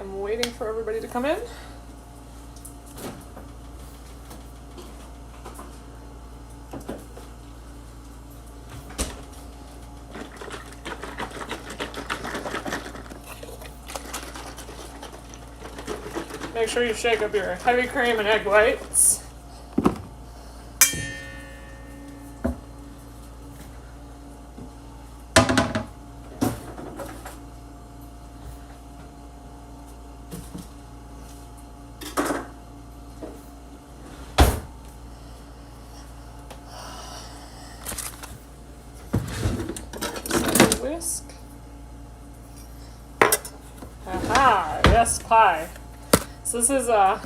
I'm waiting for everybody to come in. Make sure you shake up your heavy cream and egg whites. Whisk. Aha, yes, pie. So this is a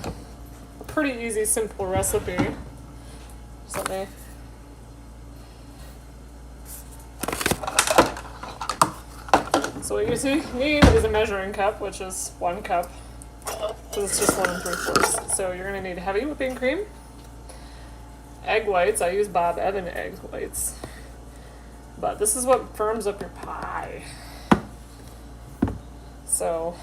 pretty easy, simple recipe. Just let me... So what you need is a measuring cup, which is 1 cup, because it's just 1 3/4. So you're going to need heavy whipping cream, egg whites. I use Bob Evans egg whites, but this is what firms up your pie. So,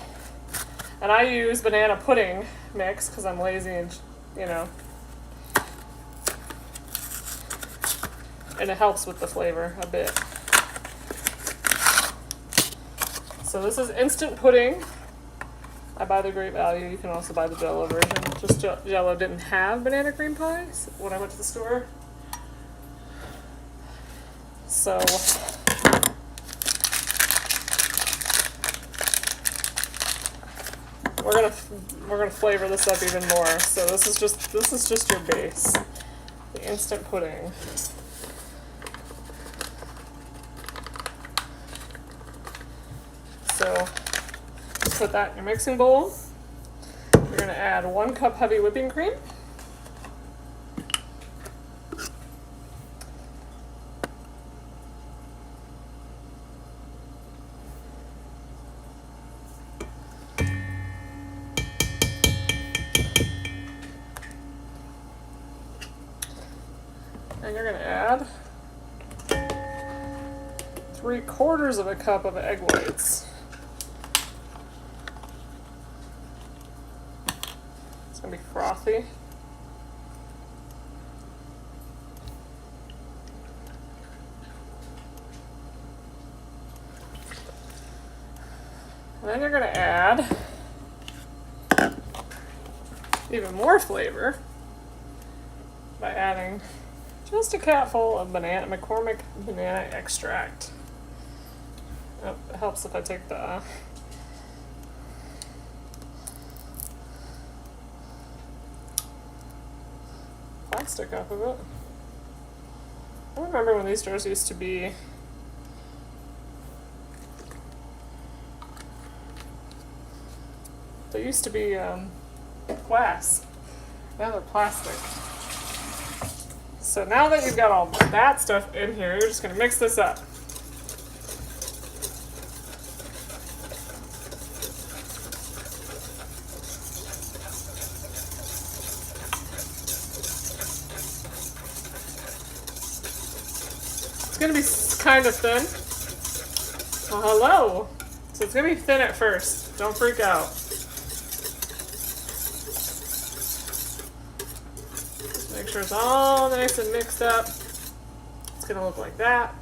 and I use banana pudding mix because I'm lazy and, you know, and it helps with the flavor a bit. So this is instant pudding. I buy the Great Value. You can also buy the Jell-O version. Just Jell-O didn't have banana cream pies when I went to the store. So we're gonna flavor this up even more. So this is just your base, the instant pudding. So just put that in your mixing bowl. You're gonna add 1 cup heavy whipping cream. And you're gonna add 3/4 of a cup of egg whites. It's gonna be frothy. And then you're gonna add even more flavor by adding just a cupful of McCormick banana extract. Oh, it helps if I take the plastic off of it. I remember when these jars used to be glass. Now they're plastic. So now that you've got all that stuff in here, you're just going to mix this up. It's going to be kind of thin. Well, hello. So it's going to be thin at first. Don't freak out. Make sure it's all nice and mixed up. It's gonna look like that.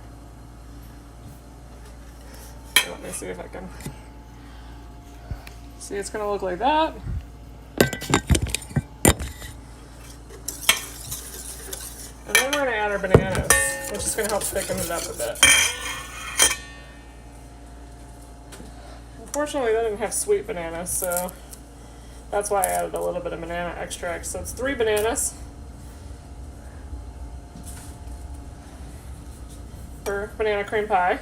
So let me see if I can see. It's gonna look like that. And then we're gonna add our bananas, which is gonna help thicken it up a bit. Unfortunately, they didn't have sweet bananas, so that's why I added a little bit of banana extract. So it's 3 bananas. For banana cream pie.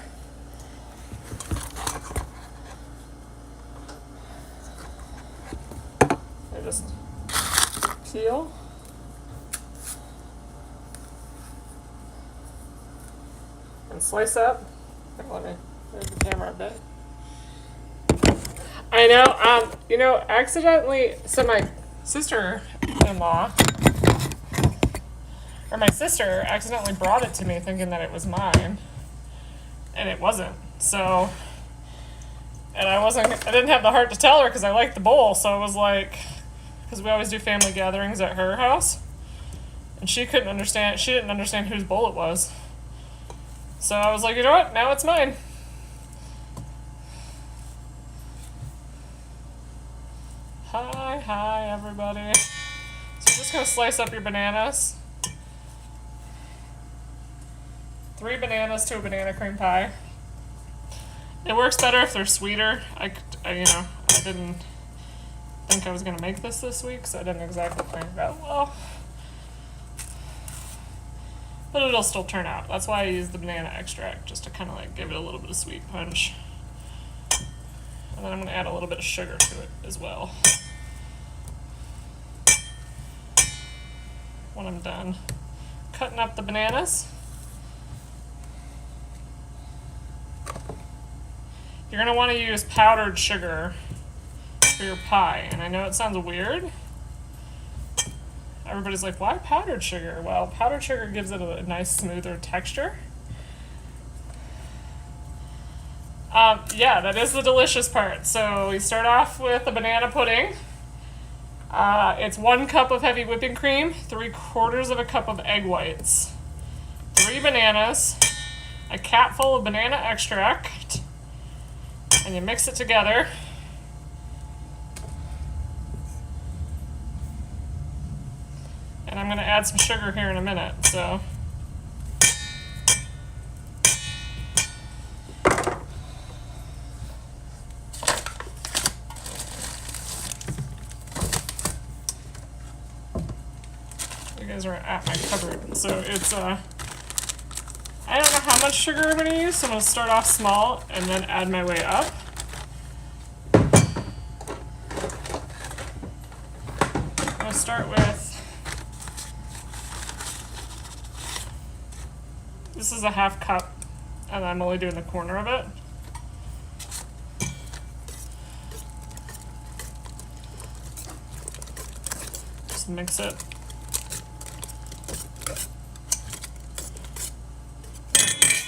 I just peel. And slice up. Let me move the camera a bit. I know, you know, accidentally, so my sister-in-law, or my sister accidentally brought it to me thinking that it was mine, and it wasn't. So And I didn't have the heart to tell her because I liked the bowl, so I was like, because we always do family gatherings at her house, and she didn't understand whose bowl it was. So I was like, you know what, now it's mine. Hi everybody. So I'm just gonna slice up your bananas. 3 bananas to a banana cream pie. It works better if they're sweeter. I didn't think I was gonna make this week, so I didn't exactly plan it out well. But it'll still turn out. That's why I use the banana extract, just to kind of like give it a little bit of sweet punch. And then I'm gonna add a little bit of sugar to it as well when I'm done cutting up the bananas. You're going to want to use powdered sugar for your pie. And I know it sounds weird. Everybody's like, why powdered sugar? Well, powdered sugar gives it a nice, smoother texture. Yeah, that is the delicious part. So we start off with a banana pudding. It's 1 cup of heavy whipping cream, 3/4 of a cup of egg whites, 3 bananas, a capful of banana extract, and you mix it together. And I'm going to add some sugar here in a minute, so. You guys are at my cupboard. So it's, I don't know how much sugar I'm going to use, so I'm going to start off small and then add my way up. I'm going to start with, this is a 1/2 cup, and I'm only doing the corner of it. Just mix it.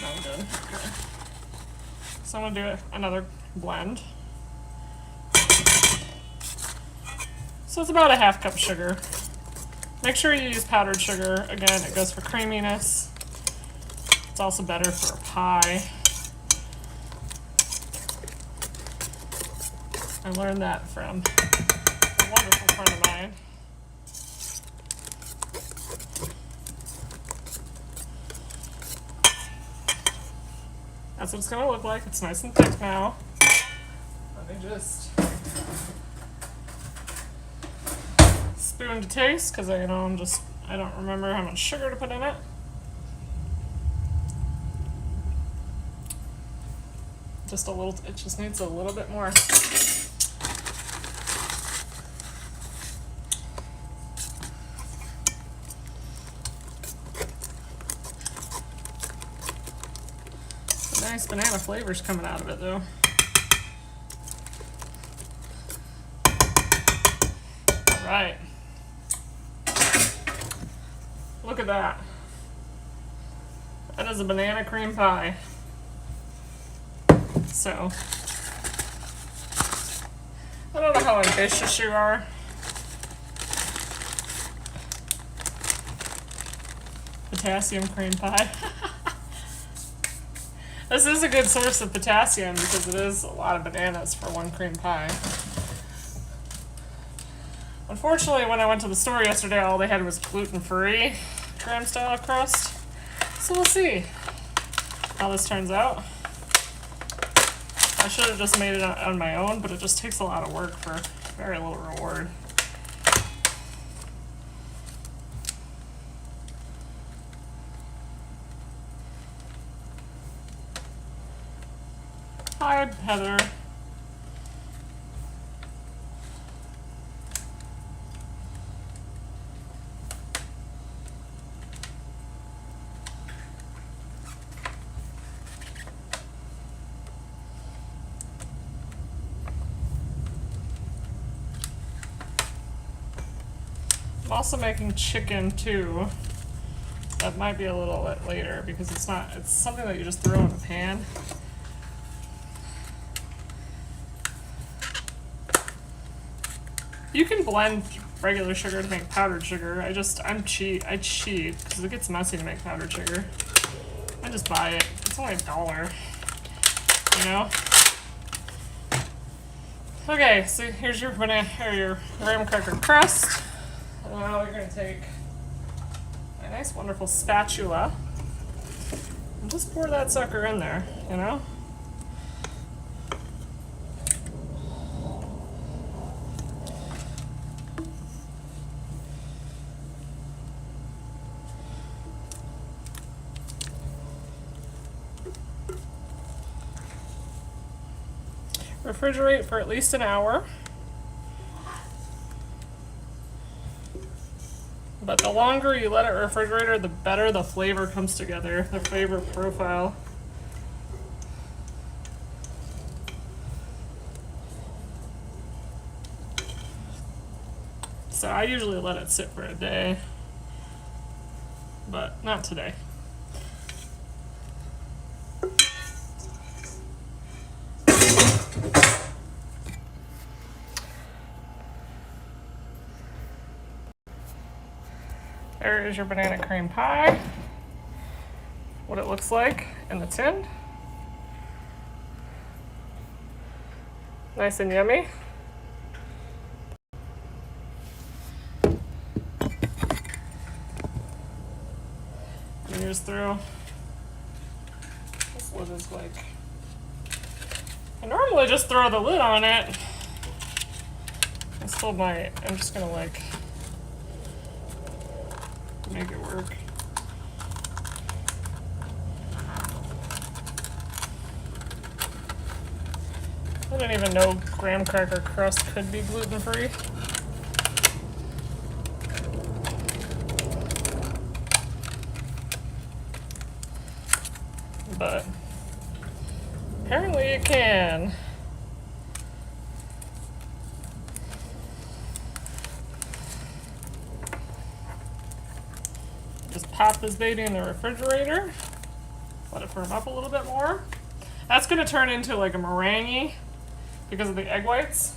Not good. Okay. So I'm going to do another blend. So it's about a 1/2 cup sugar. Make sure you use powdered sugar. Again, it goes for creaminess. It's also better for a pie. I learned that from a wonderful friend of mine. That's what it's going to look like. It's nice and thick now. Let me just spoon to taste, because I don't remember how much sugar to put in it. Just a little, it just needs a little bit more. Nice banana flavors coming out of it though. All right. Look at that. That is a banana cream pie. So, I don't know how ambitious you are. Potassium cream pie. This is a good source of potassium because it is a lot of bananas for 1 cream pie. Unfortunately, when I went to the store yesterday, all they had was gluten-free graham style crust. So we'll see how this turns out. I should have just made it on my own, but it just takes a lot of work for very little reward. Hi, Heather. I'm also making chicken too. That might be a little bit later because it's something that you just throw in the pan. You can blend regular sugar to make powdered sugar. I cheat because it gets messy to make powdered sugar. I just buy it. It's only $1, you know? Okay, so here's your banana or your graham cracker crust. And now you're gonna take a nice wonderful spatula and just pour that sucker in there, you know? Refrigerate for at least an hour. But the longer you let it refrigerate, the better the flavor comes together, the flavor profile. So I usually let it sit for a day, but not today. There is your banana cream pie. What it looks like in the tin. Nice and yummy. You just throw, this lid is like, I normally just throw the lid on it. I'm just gonna like, make it work. I didn't even know graham cracker crust could be gluten-free. But apparently you can. Just pop this baby in the refrigerator. Let it firm up a little bit more. That's going to turn into like a meringue because of the egg whites.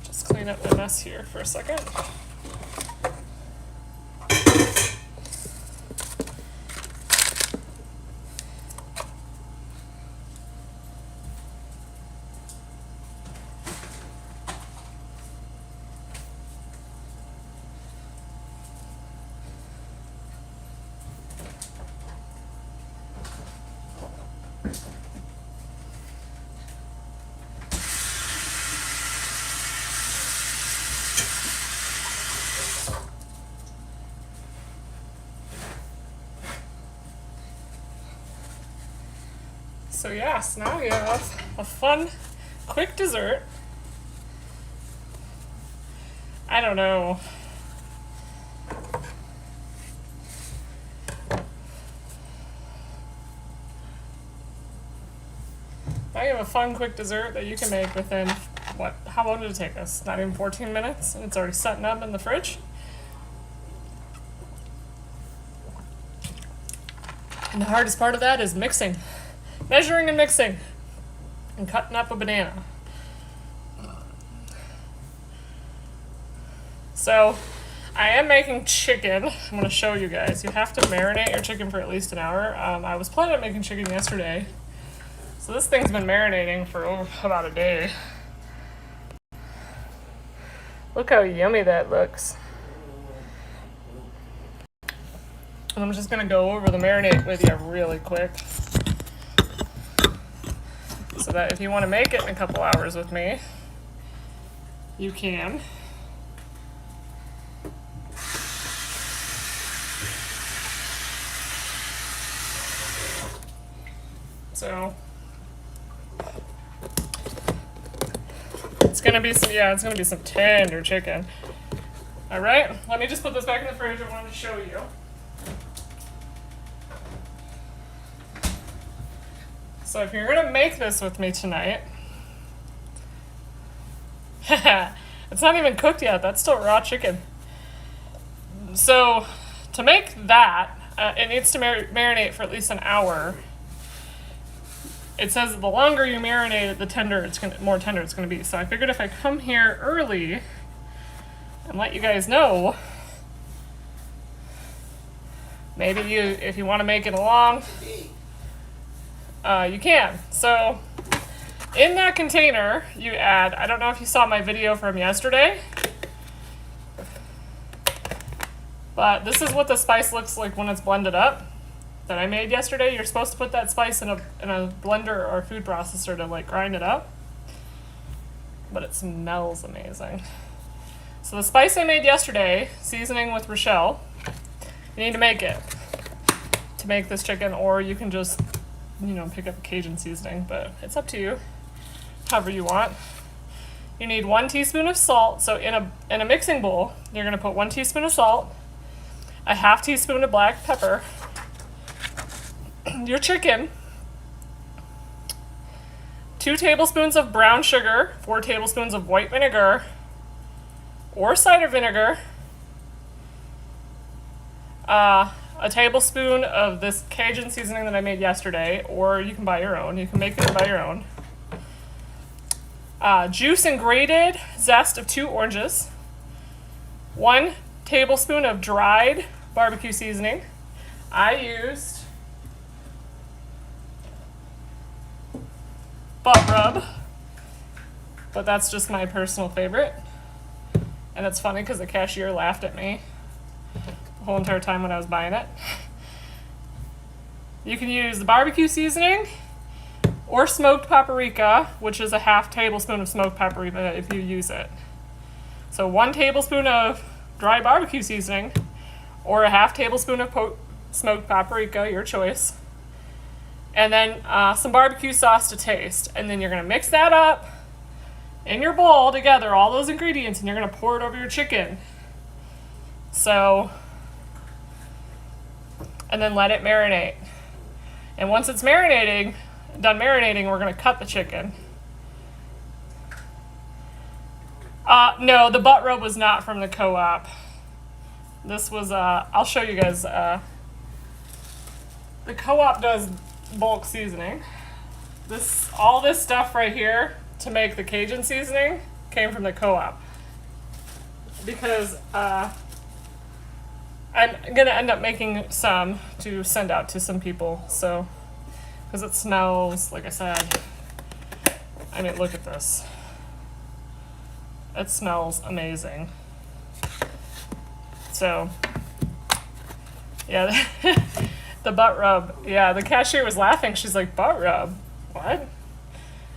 Just clean up the mess here for a second. So yes, now you have a fun, quick dessert. I don't know. Now you have a fun, quick dessert that you can make within, what, how long did it take us? Not even 14 minutes, and it's already setting up in the fridge. And the hardest part of that is mixing. Measuring and mixing. And cutting up a banana. So, I am making chicken. I'm going to show you guys. You have to marinate your chicken for at least an hour. I was planning on making chicken yesterday. So this thing's been marinating for about a day. Look how yummy that looks. And I'm just going to go over the marinade with you really quick. So that if you want to make it in a couple hours with me, you can. So it's gonna be some tender chicken. All right, let me just put this back in the fridge. I wanted to show you. So if you're gonna make this with me tonight, this It's not even cooked yet. That's still raw chicken. So to make that, it needs to marinate for at least an hour. It says the longer you marinate it, the more tender it's going to be. So I figured if I come here early and let you guys know, maybe if you want to make it along, you can. So in that container, you add, I don't know if you saw my video from yesterday, but this is what the spice looks like when it's blended up that I made yesterday. You're supposed to put that spice in a blender or food processor to like grind it up, but it smells amazing. So the spice I made yesterday, seasoning with Rochelle, you need to make it to make this chicken, or you can just, pick up a Cajun seasoning, but it's up to you, however you want. You need 1 teaspoon of salt. So in a mixing bowl, you're gonna put 1 teaspoon of salt, a half teaspoon of black pepper, your chicken, 2 tablespoons of brown sugar, 4 tablespoons of white vinegar or cider vinegar, a tablespoon of this Cajun seasoning that I made yesterday, or you can buy your own. You can make it and buy your own. Juice and grated zest of 2 oranges, 1 tablespoon of dried barbecue seasoning. I used butt rub, but that's just my personal favorite. And it's funny because the cashier laughed at me the whole entire time when I was buying it. You can use the barbecue seasoning or smoked paprika, which is a half tablespoon of smoked paprika if you use it. So 1 tablespoon of dry barbecue seasoning or a half tablespoon of smoked paprika, your choice. And then some barbecue sauce to taste. And then you're gonna mix that up in your bowl together, all those ingredients, and you're gonna pour it over your chicken. So, and then let it marinate. And once it's done marinating, we're gonna cut the chicken. No, the butt rub was not from the co-op. This was, I'll show you guys. The co-op does bulk seasoning. All this stuff right here to make the Cajun seasoning came from the co-op. Because I'm gonna end up making some to send out to some people. So, because it smells, like I said, I mean, look at this. It smells amazing. So, yeah, the butt rub. Yeah, the cashier was laughing. She's like, butt rub? What?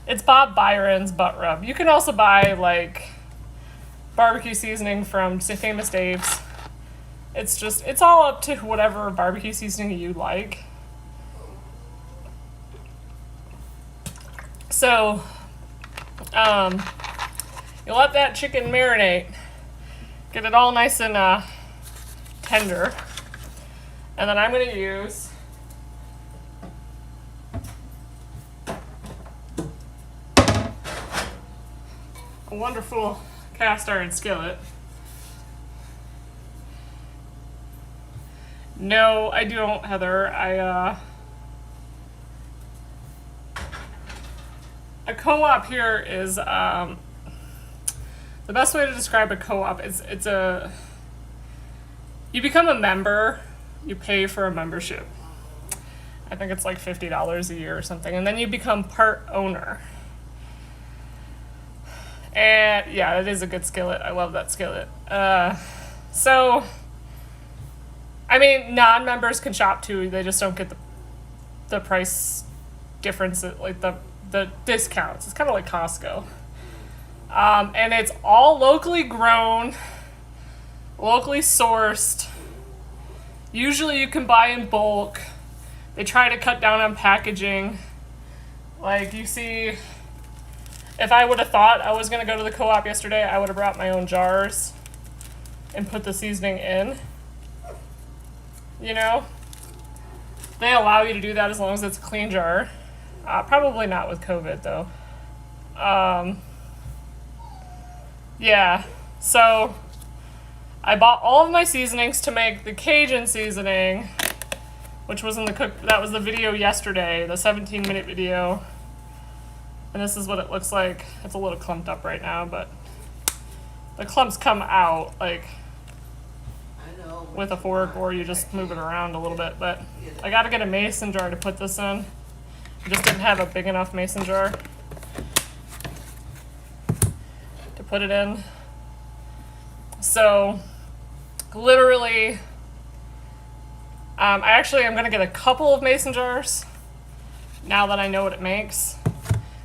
It's Bob Byron's butt rub. You can also buy, like, barbecue seasoning from Famous Dave's. It's all up to whatever barbecue seasoning you like. So, you let that chicken marinate, get it all nice and tender, and then I'm going to use a wonderful cast iron skillet. No, I don't, Heather. A co-op here is, the best way to describe a co-op is you become a member, you pay for a membership. I think it's like $50 a year or something, and then you become part owner. And yeah, it is a good skillet. I love that skillet. So, I mean, non-members can shop too. They just don't get the price difference, like the discounts. It's kind of like Costco. And it's all locally grown, locally sourced. Usually you can buy in bulk. They try to cut down on packaging. Like you see, if I would have thought I was going to go to the co-op yesterday, I would have brought my own jars and put the seasoning in. You know? They allow you to do that as long as it's a clean jar. Probably not with COVID, though. Yeah, so I bought all of my seasonings to make the Cajun seasoning, which was in the that was the video yesterday, the 17-minute video. And this is what it looks like. It's a little clumped up right now, but the clumps come out like with a fork, or you just move it around a little bit. But I gotta get a mason jar to put this in. I just didn't have a big enough mason jar to put it in. So literally, I actually am gonna get a couple of mason jars now that I know what it makes,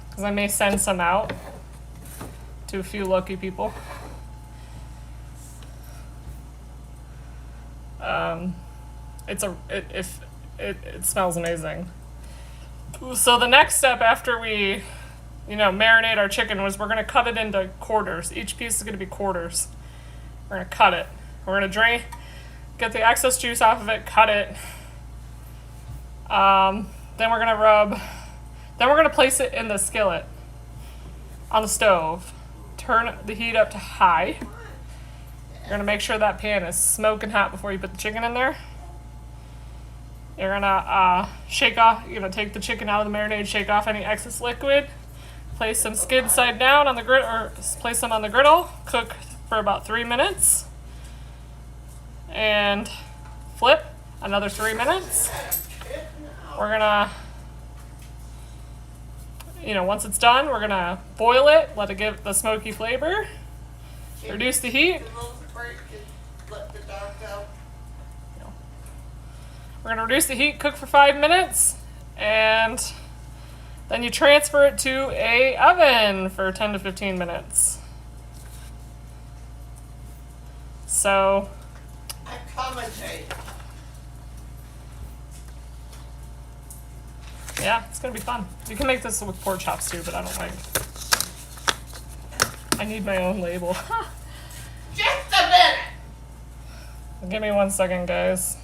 because I may send some out to a few lucky people. It smells amazing. So the next step after we, marinate our chicken was we're gonna cut it into quarters. Each piece is gonna be quarters. We're gonna cut it. We're gonna get the excess juice off of it, cut it. Then we're gonna place it in the skillet on the stove. Turn the heat up to high. You're gonna make sure that pan is smoking hot before you put the chicken in there. You're gonna shake off, take the chicken out of the marinade, shake off any excess liquid. Place some skids side down on the griddle, or place them on the griddle. Cook for about 3 minutes. And flip another 3 minutes. We're gonna, once it's done, we're gonna boil it, let it give the smoky flavor. Reduce the heat. We're gonna reduce the heat, cook for 5 minutes, and then you transfer it to a oven for 10 to 15 minutes. So, I commentate. Yeah, it's gonna be fun. You can make this with pork chops too, but I don't like. I need my own label. Just a minute. Give me 1 second, guys.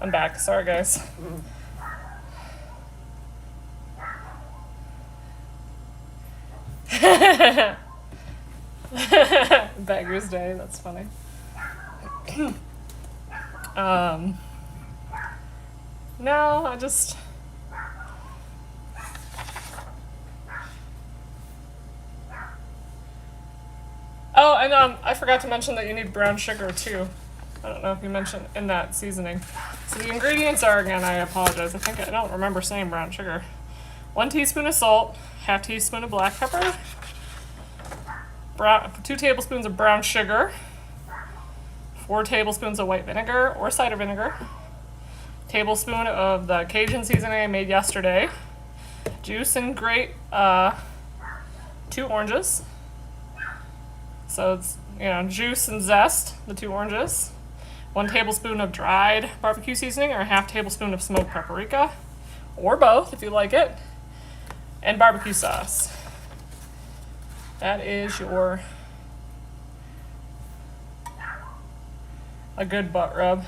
I'm back. Sorry, guys. Beggar's Day. That's funny. No, I just. Oh, and I forgot to mention that you need brown sugar too. I don't know if you mentioned in that seasoning. So the ingredients are, again, I apologize, I don't remember saying brown sugar. 1 teaspoon of salt, ½ teaspoon of black pepper, 2 tablespoons of brown sugar, 4 tablespoons of white vinegar or cider vinegar, tablespoon of the Cajun seasoning I made yesterday, juice and grate 2 oranges. So it's, juice and zest, the 2 oranges. 1 tablespoon of dried barbecue seasoning, or ½ tablespoon of smoked paprika, or both if you like it, and barbecue sauce. That is a good butt rub.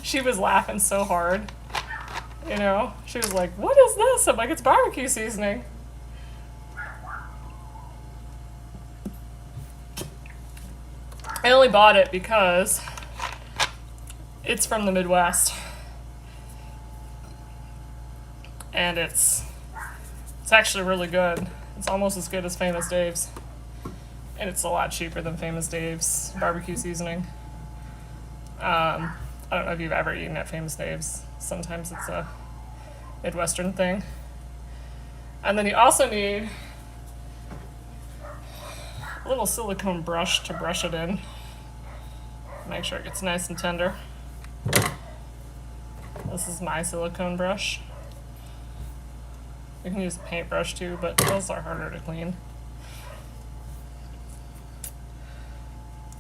She was laughing so hard. She was like, "What is this?" I'm like, "It's barbecue seasoning." I only bought it because it's from the Midwest, and it's actually really good. It's almost as good as Famous Dave's, and it's a lot cheaper than Famous Dave's barbecue seasoning. I don't know if you've ever eaten at Famous Dave's. Sometimes it's a Midwestern thing. And then you also need a little silicone brush to brush it in. Make sure it gets nice and tender. This is my silicone brush. You can use a paintbrush too, but those are harder to clean.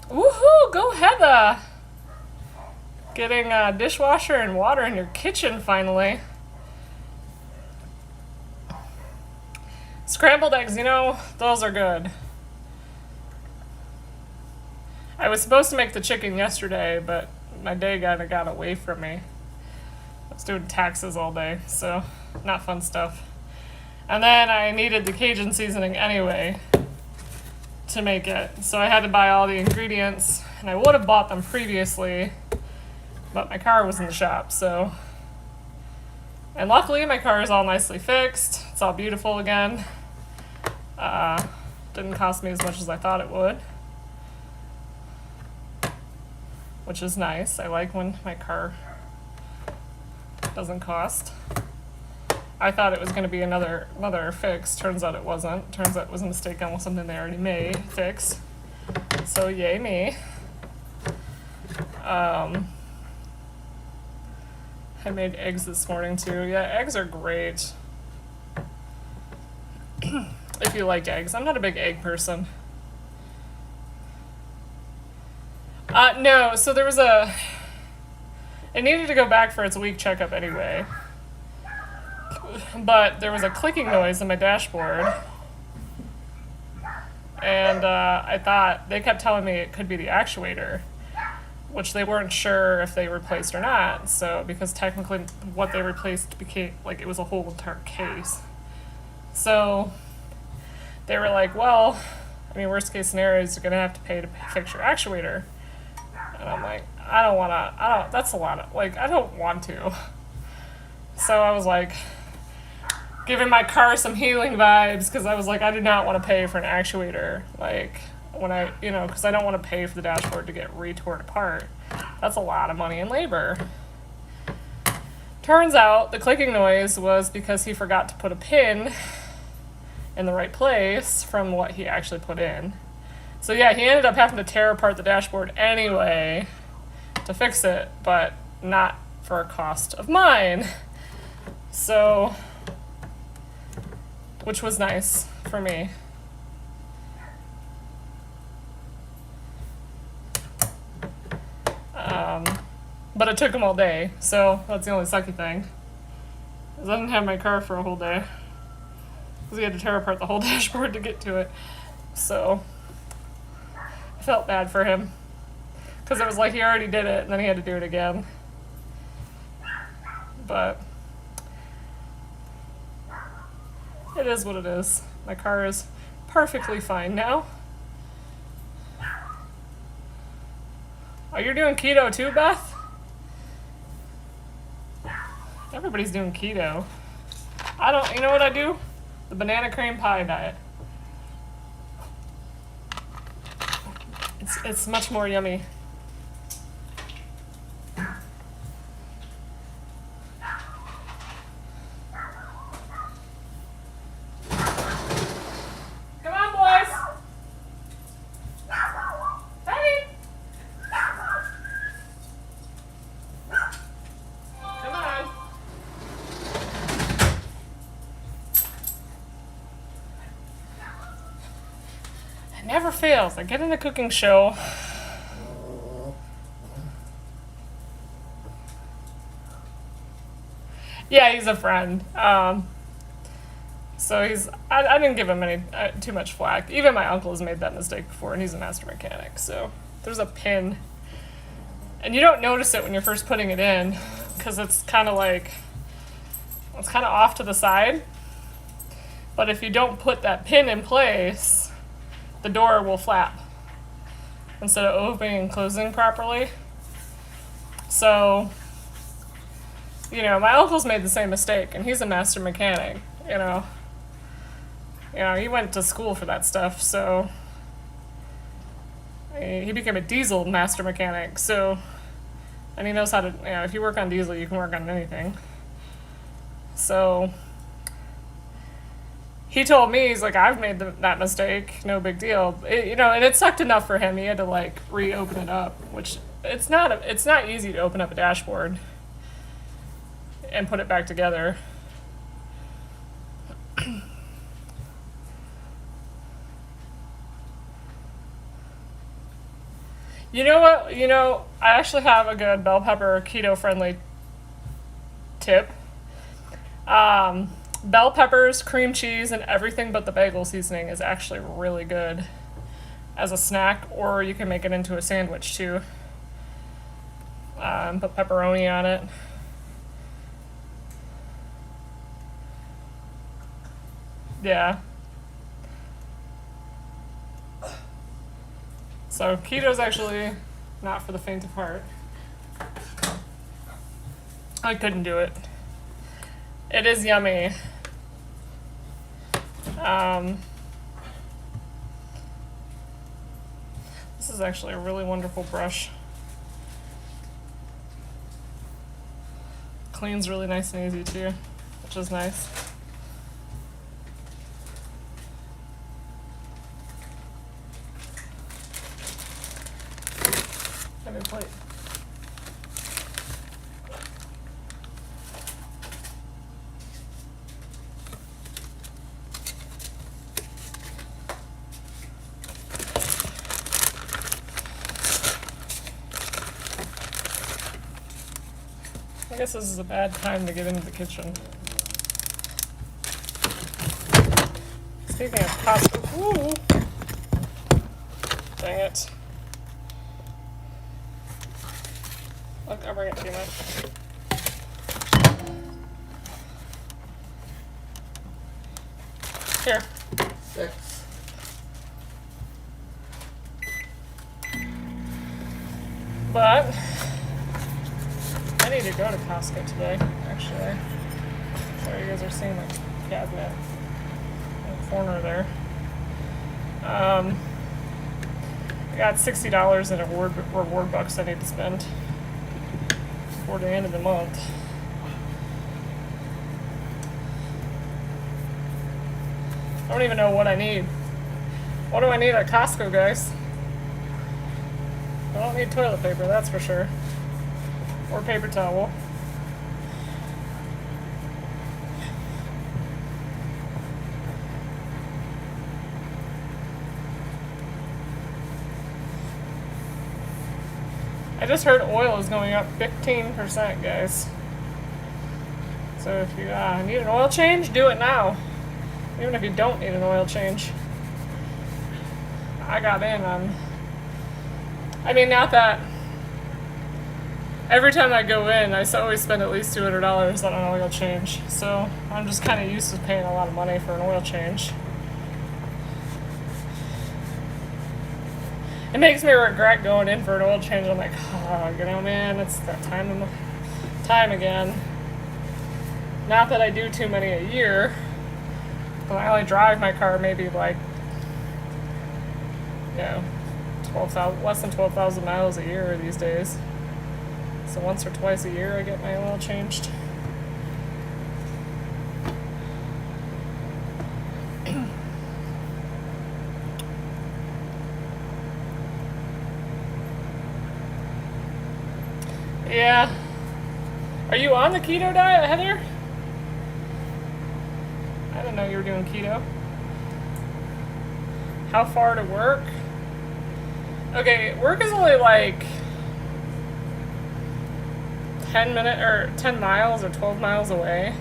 Woohoo! Go Heather! Getting a dishwasher and water in your kitchen finally. Scrambled eggs, you know, those are good. I was supposed to make the chicken yesterday, but my day kind of got away from me. I was doing taxes all day, so not fun stuff. And then I needed the Cajun seasoning anyway to make it. So I had to buy all the ingredients, and I would have bought them previously, but my car was in the shop, so. And luckily my car is all nicely fixed. It's all beautiful again. Didn't cost me as much as I thought it would, which is nice. I like when my car doesn't cost. I thought it was going to be another fix. Turns out it wasn't. Turns out it was a mistake on something they already made fix. So yay me. I made eggs this morning too. Yeah, eggs are great. If you like eggs. I'm not a big egg person. No, so there was it needed to go back for its week checkup anyway. But there was a clicking noise in my dashboard. And I thought, they kept telling me it could be the actuator, which they weren't sure if they replaced or not. So, because technically what they replaced became, like, it was a whole entire case. So, they were like, well, I mean, worst case scenario is you're going to have to pay to fix your actuator. And I'm like, that's a lot of, like, I don't want to. So I was like, giving my car some healing vibes, because I was like, I do not want to pay for an actuator. Like, when because I don't want to pay for the dashboard to get torn apart. That's a lot of money and labor. Turns out the clicking noise was because he forgot to put a pin in the right place from what he actually put in. So yeah, he ended up having to tear apart the dashboard anyway to fix it, but not for a cost of mine. So, which was nice for me. But it took him all day, so that's the only sucky thing. I didn't have my car for a whole day, because he had to tear apart the whole dashboard to get to it. So I felt bad for him, because it was like he already did it, and then he had to do it again. But it is what it is. My car is perfectly fine now. Oh, you're doing keto too, Beth? Everybody's doing keto. You know what I do? The banana cream pie diet. It's much more yummy. Come on, boys. Hey. Come on. It never fails. I get in a cooking show. Yeah, he's a friend. So I didn't give him any too much flack. Even my uncle has made that mistake before, and he's a master mechanic. So there's a pin, and you don't notice it when you're first putting it in, because it's kind of off to the side. But if you don't put that pin in place, the door will flap instead of opening and closing properly. So, my uncle's made the same mistake, and he's a master mechanic, he went to school for that stuff, so he became a diesel master mechanic, so, and he knows how to, if you work on diesel, you can work on anything. So he told me, he's like, I've made that mistake, no big deal. And it sucked enough for him. He had to reopen it up, which it's not easy to open up a dashboard and put it back together. You know what? I actually have a good bell pepper keto friendly tip. Bell peppers, cream cheese, and everything but the bagel seasoning is actually really good as a snack, or you can make it into a sandwich too. Put pepperoni on it. Yeah. So keto's actually not for the faint of heart. I couldn't do it. It is yummy. This is actually a really wonderful brush. Cleans really nice and easy too, which is nice. Have a plate. I guess this is a bad time to get into the kitchen. Speaking of pasta, ooh, dang it. Look, I'll bring it to you, man. Here. 6. But I need to go to Costco today, actually. Sorry, you guys are seeing the cabinet in the corner there. I got $60 in reward bucks I need to spend before the end of the month. I don't even know what I need. What do I need at Costco, guys? I don't need toilet paper, that's for sure. Or paper towel. I just heard oil is going up 15%, guys. So if you need an oil change, do it now. Even if you don't need an oil change. I got in on... I mean, not that... Every time I go in, I always spend at least $200 on an oil change. So I'm just kind of used to paying a lot of money for an oil change. It makes me regret going in for an oil change. I'm like, oh, you know, man, it's that time again. Not that I do too many a year, but I only drive my car maybe like, you know, less than 12,000 miles a year these days. So once or twice a year I get my oil changed. Yeah. Are you on the keto diet, Heather? I didn't know you were doing keto. How far to work? Okay, work is only like 10 miles or 12 miles away.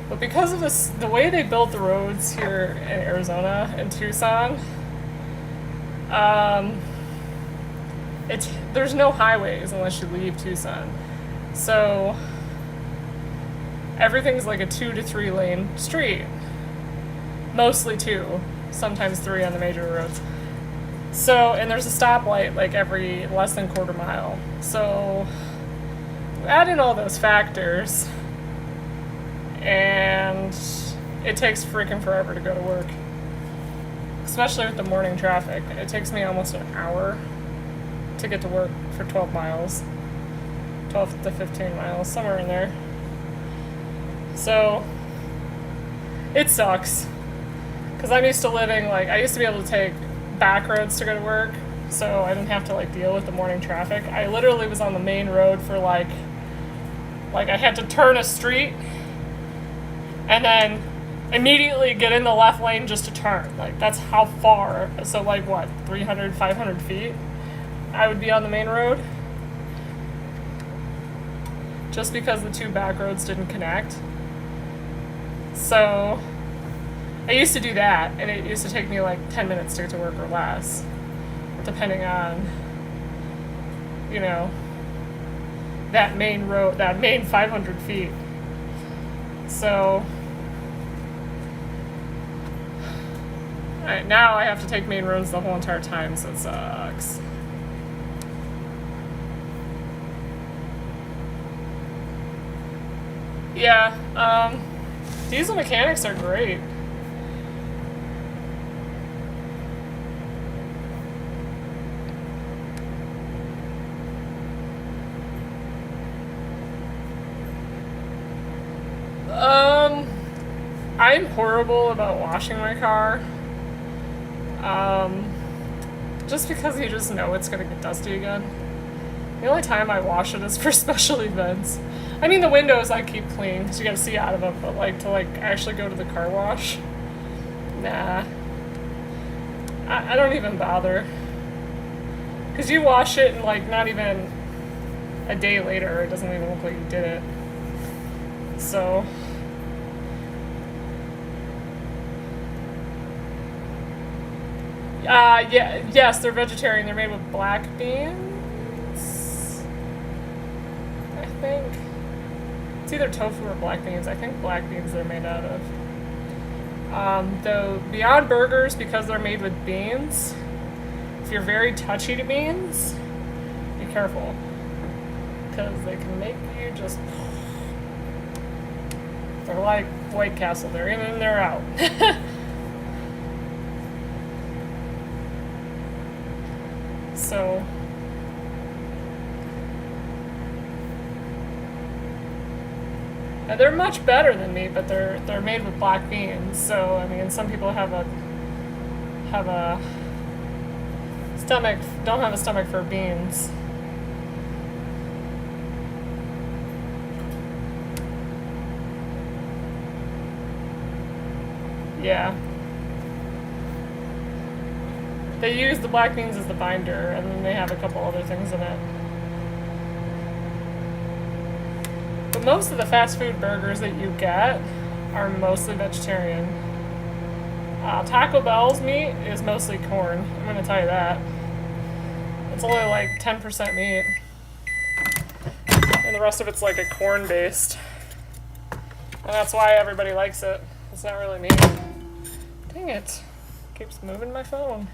But because of this, the way they built the roads here in Arizona and Tucson, there's no highways unless you leave Tucson. So everything's like a 2 to 3 lane street. Mostly 2, sometimes 3 on the major roads. So, and there's a stoplight like every less than quarter mile. So add in all those factors and it takes freaking forever to go to work. Especially with the morning traffic. It takes me almost an hour to get to work for 12 miles. 12 to 15 miles, somewhere in there. So it sucks. Because I'm used to living, like, I used to be able to take back roads to go to work, so I didn't have to, like, deal with the morning traffic. I literally was on the main road for, like I had to turn a street and then immediately get in the left lane just to turn. Like, that's how far. So, like, what, 300, 500 feet I would be on the main road? Just because the 2 back roads didn't connect. So I used to do that, and it used to take me like 10 minutes to get to work or less, depending on, you know, that main road, that main 500 feet. So, alright, now I have to take main roads the whole entire time, so it sucks. Yeah, diesel mechanics are great. I'm horrible about washing my car. Just because you just know it's gonna get dusty again. The only time I wash it is for special events. I mean, the windows I keep clean because you gotta see out of them, but like to like actually go to the car wash, nah. I don't even bother. Because you wash it and like not even a day later, it doesn't even look like you did it. So. Yeah, yes, they're vegetarian. They're made with black beans. I think it's either tofu or black beans. I think black beans they're made out of. The Beyond Burgers, because they're made with beans, if you're very touchy to beans, be careful. Because they can make you just... They're like White Castle. They're in and they're out. So... they're much better than me, but they're made with black beans. So I mean, some people have a stomach, don't have a stomach for beans. Yeah. They use the black beans as the binder, and then they have a couple other things in it. But most of the fast food burgers that you get are mostly vegetarian. Taco Bell's meat is mostly corn. I'm going to tell you that. It's only like 10% meat. And the rest of it's like a corn based. And that's why everybody likes it. It's not really meat. Dang it. Keeps moving my phone.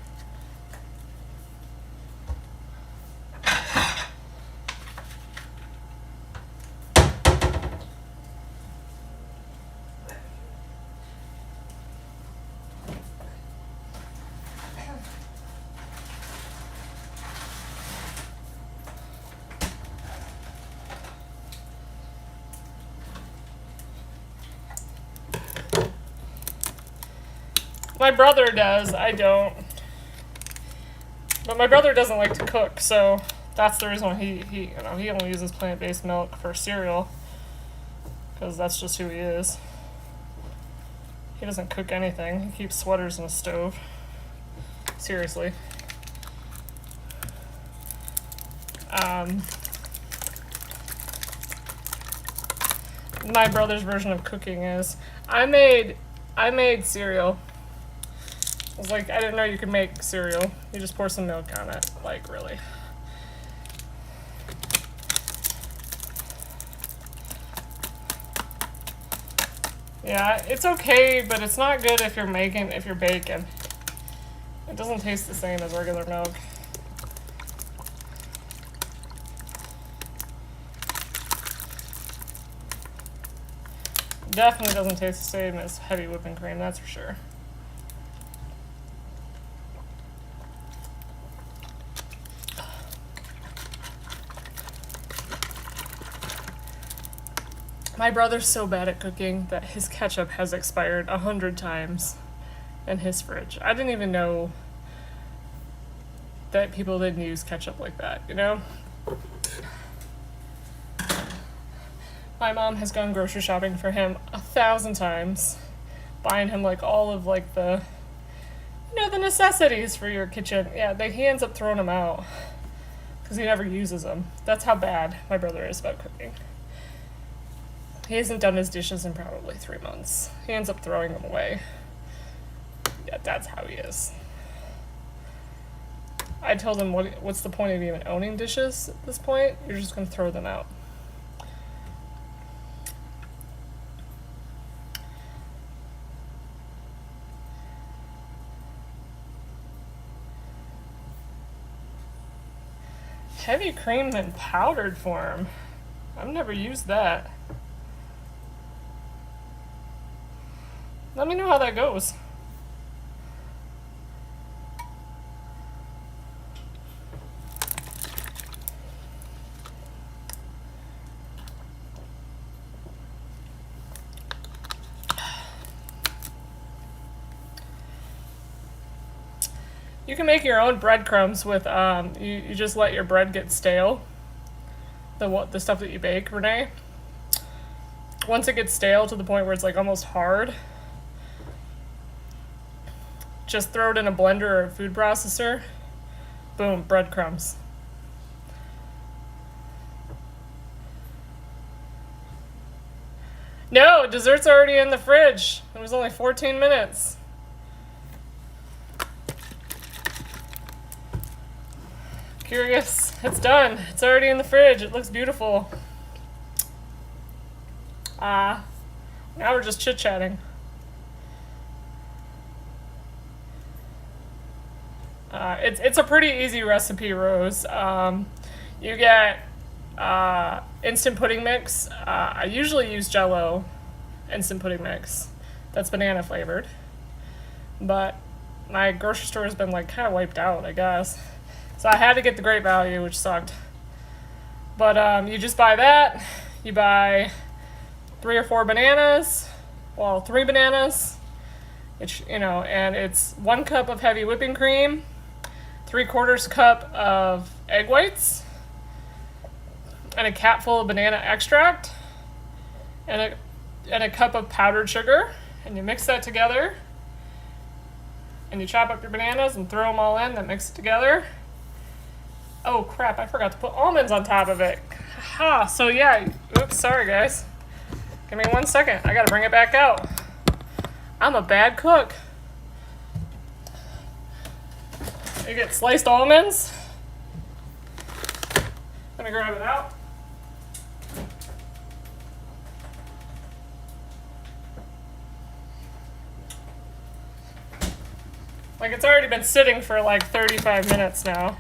My brother does, I don't. But my brother doesn't like to cook, so that's the reason why he only uses plant-based milk for cereal. Because that's just who he is. He doesn't cook anything. He keeps sweaters in the stove. Seriously. My brother's version of cooking is I made cereal. I was like, I didn't know you could make cereal. You just pour some milk on it. Like, really. Yeah, it's okay, but it's not good if you're baking. It doesn't taste the same as regular milk. Definitely doesn't taste the same as heavy whipping cream, that's for sure. My brother's so bad at cooking that his ketchup has expired 100 times in his fridge. I didn't even know that people didn't use ketchup like that, you know? My mom has gone grocery shopping for him 1,000 times, buying him like all of like the, the necessities for your kitchen. Yeah, he ends up throwing them out because he never uses them. That's how bad my brother is about cooking. He hasn't done his dishes in probably 3 months. He ends up throwing them away. Yeah, that's how he is. I told him, what's the point of even owning dishes at this point? You're just going to throw them out. Heavy cream in powdered form. I've never used that. Let me know how that goes. You can make your own breadcrumbs with, you just let your bread get stale. The stuff that you bake, Renee. Once it gets stale to the point where it's like almost hard, just throw it in a blender or a food processor. Boom, breadcrumbs. No, dessert's already in the fridge. It was only 14 minutes. Curious. It's done. It's already in the fridge. It looks beautiful. Now we're just chit-chatting. It's a pretty easy recipe, Rose. You get instant pudding mix. I usually use Jell-O instant pudding mix. That's banana flavored. But my grocery store has been like kind of wiped out, I guess. So I had to get the Great Value, which sucked. But you just buy that. You buy 3 or 4 bananas. Well, 3 bananas. And it's 1 cup of heavy whipping cream, 3/4 cup of egg whites, and a capful of banana extract, and a cup of powdered sugar. And you mix that together. And you chop up your bananas and throw them all in. Then mix it together. Oh crap, I forgot to put almonds on top of it. Ha, so yeah, oops, sorry guys. Give me 1 second, I gotta bring it back out. I'm a bad cook. You get sliced almonds. I'm gonna grab it out. Like it's already been sitting for like 35 minutes now.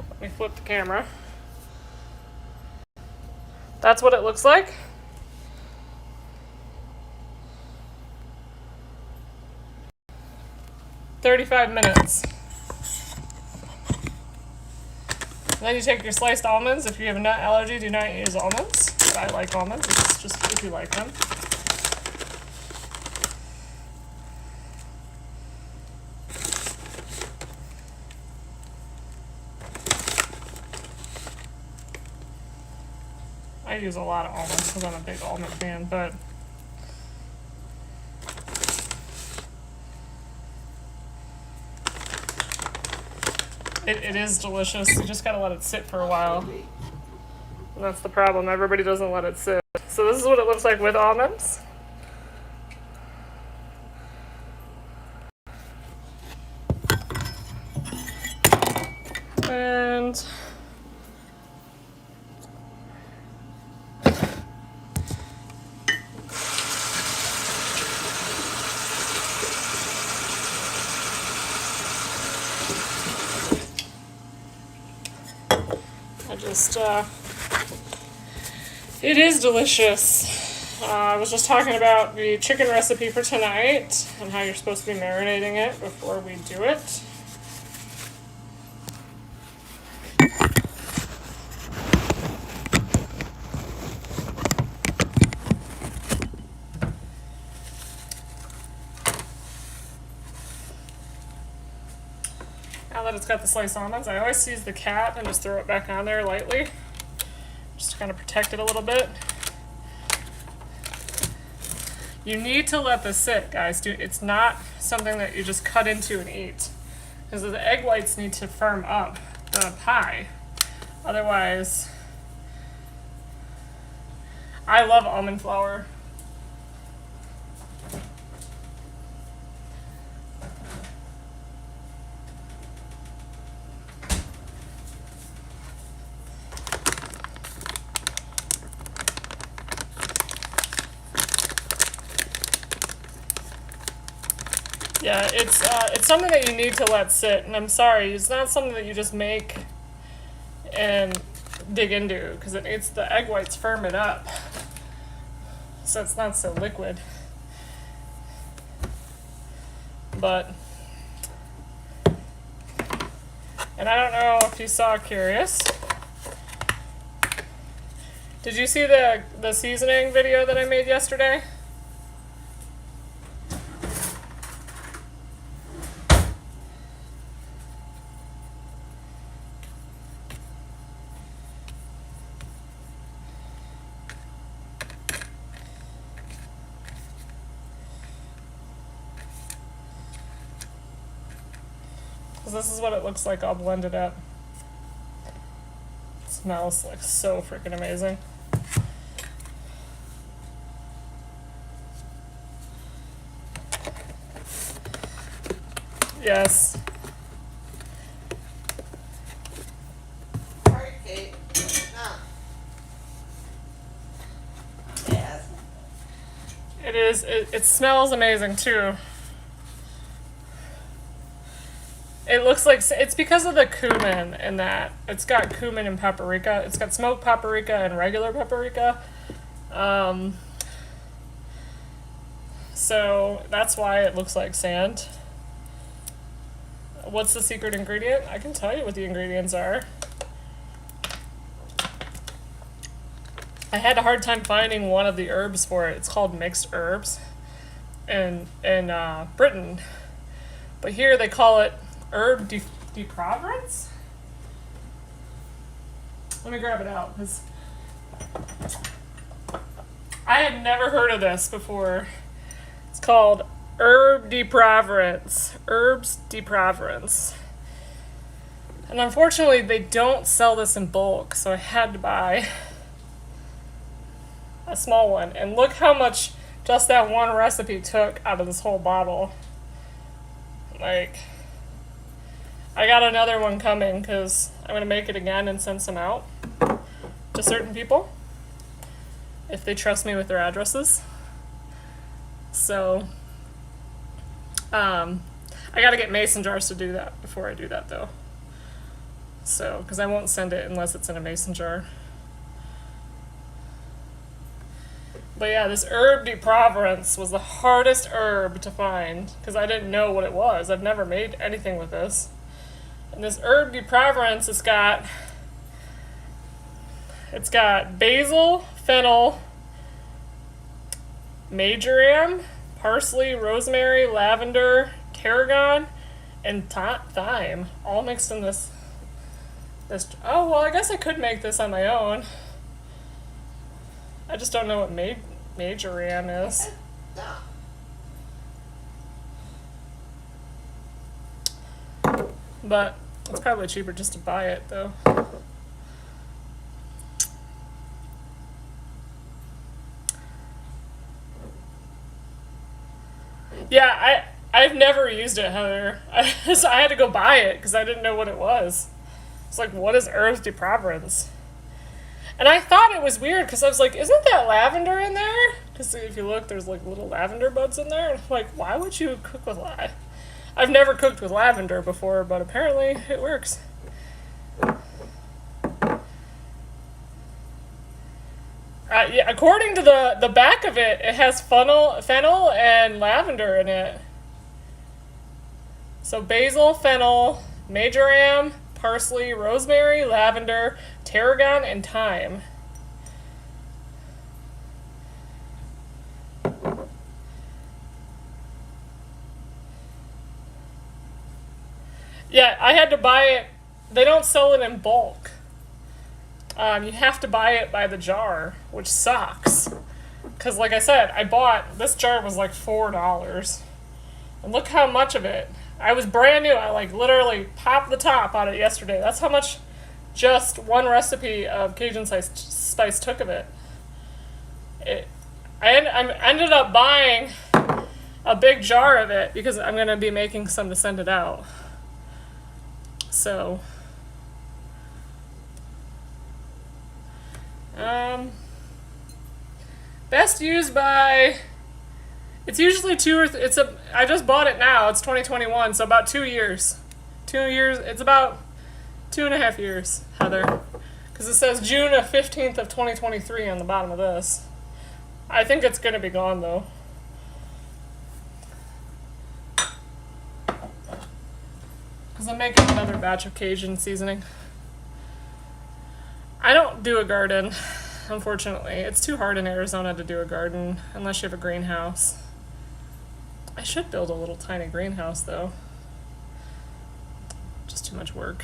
Let me flip the camera. That's what it looks like. $35 minutes. Then you take your sliced almonds. If you have a nut allergy, do not use almonds. But I like almonds. It's just if you like them. I use a lot of almonds because I'm a big almond fan, but it is delicious. You just gotta let it sit for a while. And that's the problem. Everybody doesn't let it sit. So this is what it looks like with almonds. And it is delicious. I was just talking about the chicken recipe for tonight and how you're supposed to be marinating it before we do it. Now that it's got the sliced almonds, I always use the cap and just throw it back on there lightly, just to kind of protect it a little bit. You need to let this sit, guys. It's not something that you just cut into and eat, because the egg whites need to firm up the pie. Otherwise, I love almond flour. Yeah, it's something that you need to let sit, and I'm sorry, it's not something that you just make and dig into, because it needs the egg whites firm it up, so it's not so liquid. But, and I don't know if you saw Curious. Did you see the seasoning video that I made yesterday? This is what it looks like all blended up. It smells like so freaking amazing. Yes. Sorry, Kate. No. Yes. It is. It smells amazing too. It looks like it's because of the cumin in that. It's got cumin and paprika. It's got smoked paprika and regular paprika. So that's why it looks like sand. What's the secret ingredient? I can tell you what the ingredients are. I had a hard time finding one of the herbs for it. It's called mixed herbs in Britain. But here they call it herb de Provence? Let me grab it out, because I had never heard of this before. It's called herb de Provence. Herbs de Provence. And unfortunately, they don't sell this in bulk, so I had to buy a small one. And look how much just that one recipe took out of this whole bottle. Like, I got another one coming because I'm going to make it again and send some out to certain people if they trust me with their addresses. So, I got to get mason jars to do that before I do that though. So, because I won't send it unless it's in a mason jar. But yeah, this herb de Provence was the hardest herb to find because I didn't know what it was. I've never made anything with this. And this herb de Provence, it's got basil, fennel, marjoram, parsley, rosemary, lavender, tarragon, and thyme, all mixed in this. Oh well, I guess I could make this on my own. I just don't know what marjoram is. No. But it's probably cheaper just to buy it, though. Yeah, I've never used it, Heather. So I had to go buy it because I didn't know what it was. It's like, what is herbs de Provence? And I thought it was weird because I was like, isn't that lavender in there? Because if you look, there's like little lavender buds in there. And I'm like, why would you cook with lavender? I've never cooked with lavender before, but apparently it works. Yeah, according to the back of it, it has fennel and lavender in it. So basil, fennel, marjoram, parsley, rosemary, lavender, tarragon, and thyme. Yeah, I had to buy it. They don't sell it in bulk. You have to buy it by the jar, which sucks. Because like I said, this jar was like $4. And look how much of it. I was brand new. I like literally popped the top on it yesterday. That's how much just one recipe of Cajun spice took of it. I ended up buying a big jar of it because I'm going to be making some to send it out. So, best used by, it's usually I just bought it now, it's 2021, so about 2 years. 2 years, it's about 2.5 years, Heather. Because it says June 15th of 2023 on the bottom of this. I think it's going to be gone, though. Because I'm making another batch of Cajun seasoning. I don't do a garden, unfortunately. It's too hard in Arizona to do a garden unless you have a greenhouse. I should build a little tiny greenhouse, though. Just too much work.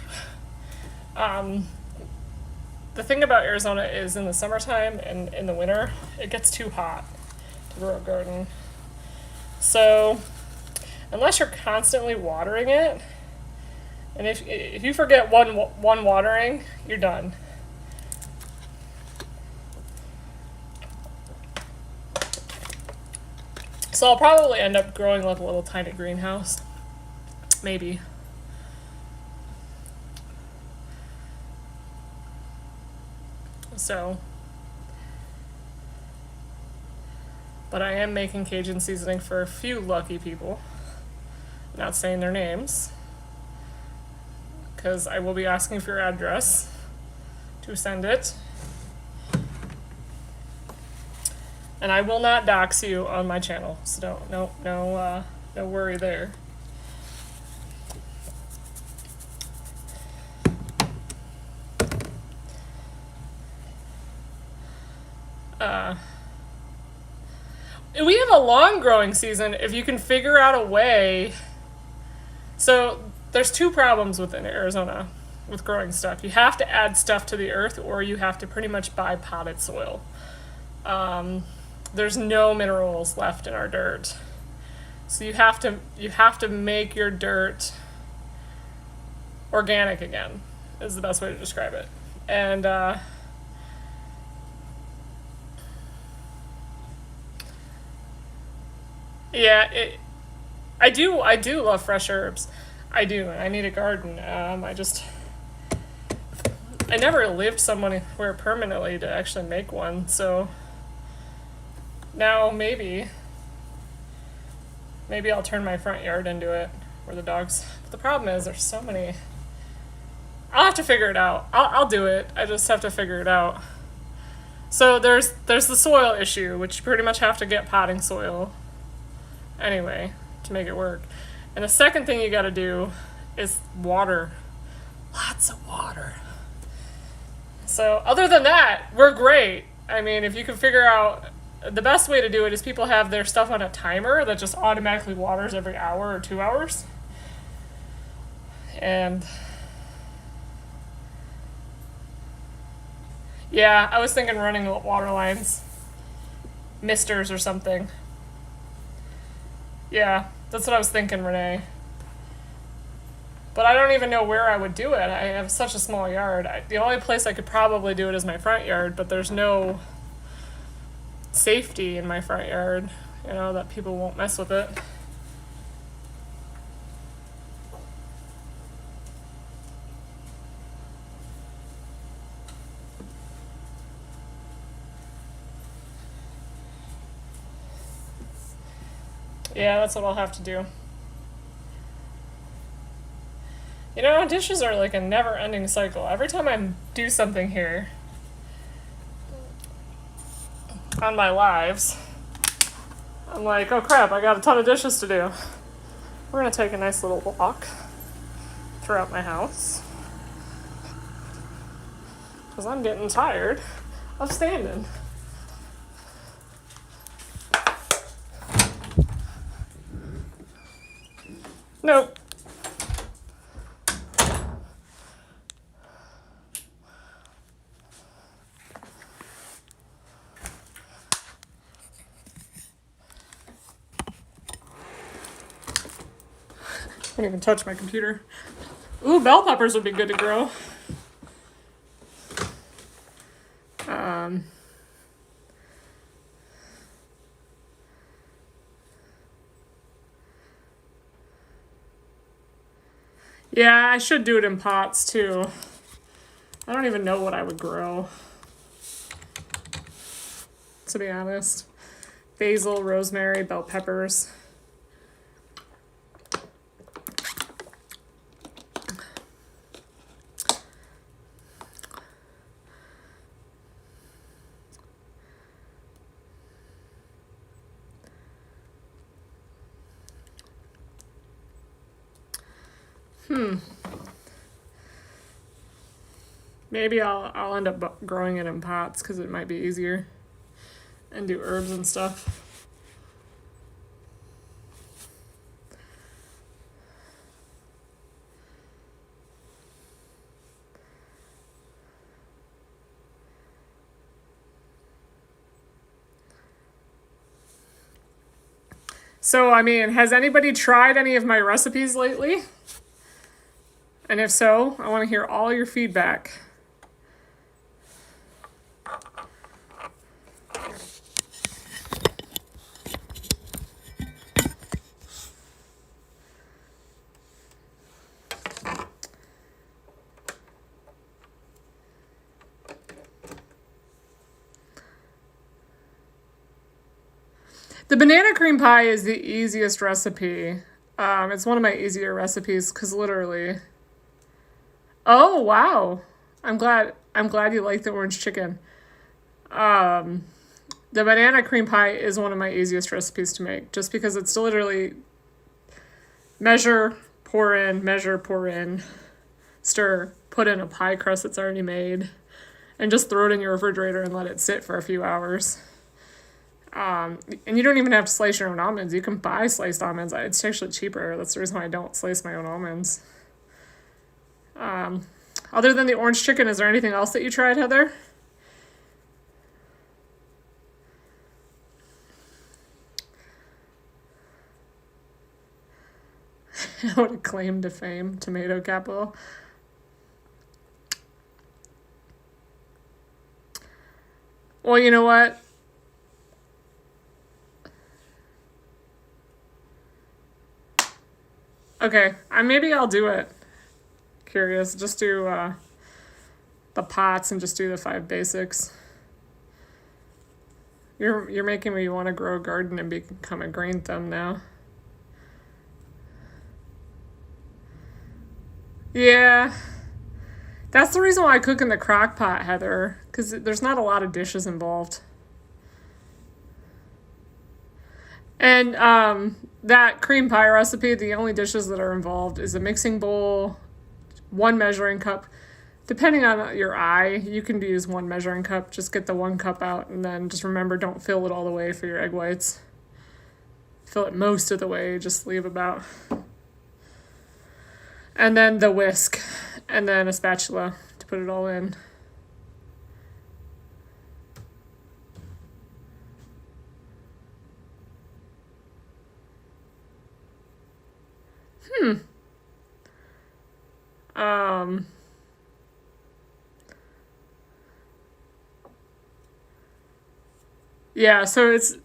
The thing about Arizona is in the summertime and in the winter, it gets too hot to grow a garden. So, unless you're constantly watering it, and if you forget one watering, you're done. So I'll probably end up growing like a little tiny greenhouse. Maybe. So, but I am making Cajun seasoning for a few lucky people. I'm not saying their names, because I will be asking for your address to send it. And I will not dox you on my channel, so no worry there. We have a long growing season if you can figure out a way. So there's two problems within Arizona with growing stuff. You have to add stuff to the earth, or you have to pretty much buy potted soil. There's no minerals left in our dirt, so you have to make your dirt organic again, is the best way to describe it. And yeah, I do love fresh herbs. I do. I need a garden. I never lived somewhere permanently to actually make one, so now maybe I'll turn my front yard into it where the dogs. But the problem is there's so many. I'll have to figure it out. I'll do it. I just have to figure it out. So there's the soil issue, which you pretty much have to get potting soil anyway to make it work. And the second thing you got to do is water. Lots of water. So other than that, we're great. I mean, if you can figure out, the best way to do it is people have their stuff on a timer that just automatically waters every hour or 2 hours. And yeah, I was thinking running water lines, misters or something. Yeah, that's what I was thinking, Renee. But I don't even know where I would do it. I have such a small yard. The only place I could probably do it is my front yard, but there's no safety in my front yard, that people won't mess with it. Yeah, that's what I'll have to do. Dishes are like a never-ending cycle. Every time I do something here on my lives, I'm like, oh crap, I got a ton of dishes to do. We're gonna take a nice little walk throughout my house, because I'm getting tired of standing. Nope. I can't even touch my computer. Ooh, bell peppers would be good to grow. Yeah, I should do it in pots too. I don't even know what I would grow, to be honest. Basil, rosemary, bell peppers. Maybe I'll end up growing it in pots because it might be easier, and do herbs and stuff. So, I mean, has anybody tried any of my recipes lately? And if so, I want to hear all your feedback. The banana cream pie is the easiest recipe. It's one of my easier recipes because literally. Oh wow! I'm glad. I'm glad you like the orange chicken. The banana cream pie is one of my easiest recipes to make, just because it's literally measure, pour in, stir, put in a pie crust that's already made, and just throw it in your refrigerator and let it sit for a few hours. And you don't even have to slice your own almonds. You can buy sliced almonds. It's actually cheaper. That's the reason why I don't slice my own almonds. Other than the orange chicken, is there anything else that you tried, Heather? I would have claimed to fame, tomato capital. Well, you know what? Okay, maybe I'll do it. Curious, just do the pots and just do the 5 basics. You're making me want to grow a garden and become a green thumb now. Yeah, that's the reason why I cook in the crock pot, Heather, because there's not a lot of dishes involved. And that cream pie recipe, the only dishes that are involved is a mixing bowl, 1 measuring cup. Depending on your eye, you can use 1 measuring cup. Just get the 1 cup out, and then just remember, don't fill it all the way for your egg whites. Fill it most of the way, just leave about. And then the whisk, and then a spatula to put it all in. Um, yeah, so it's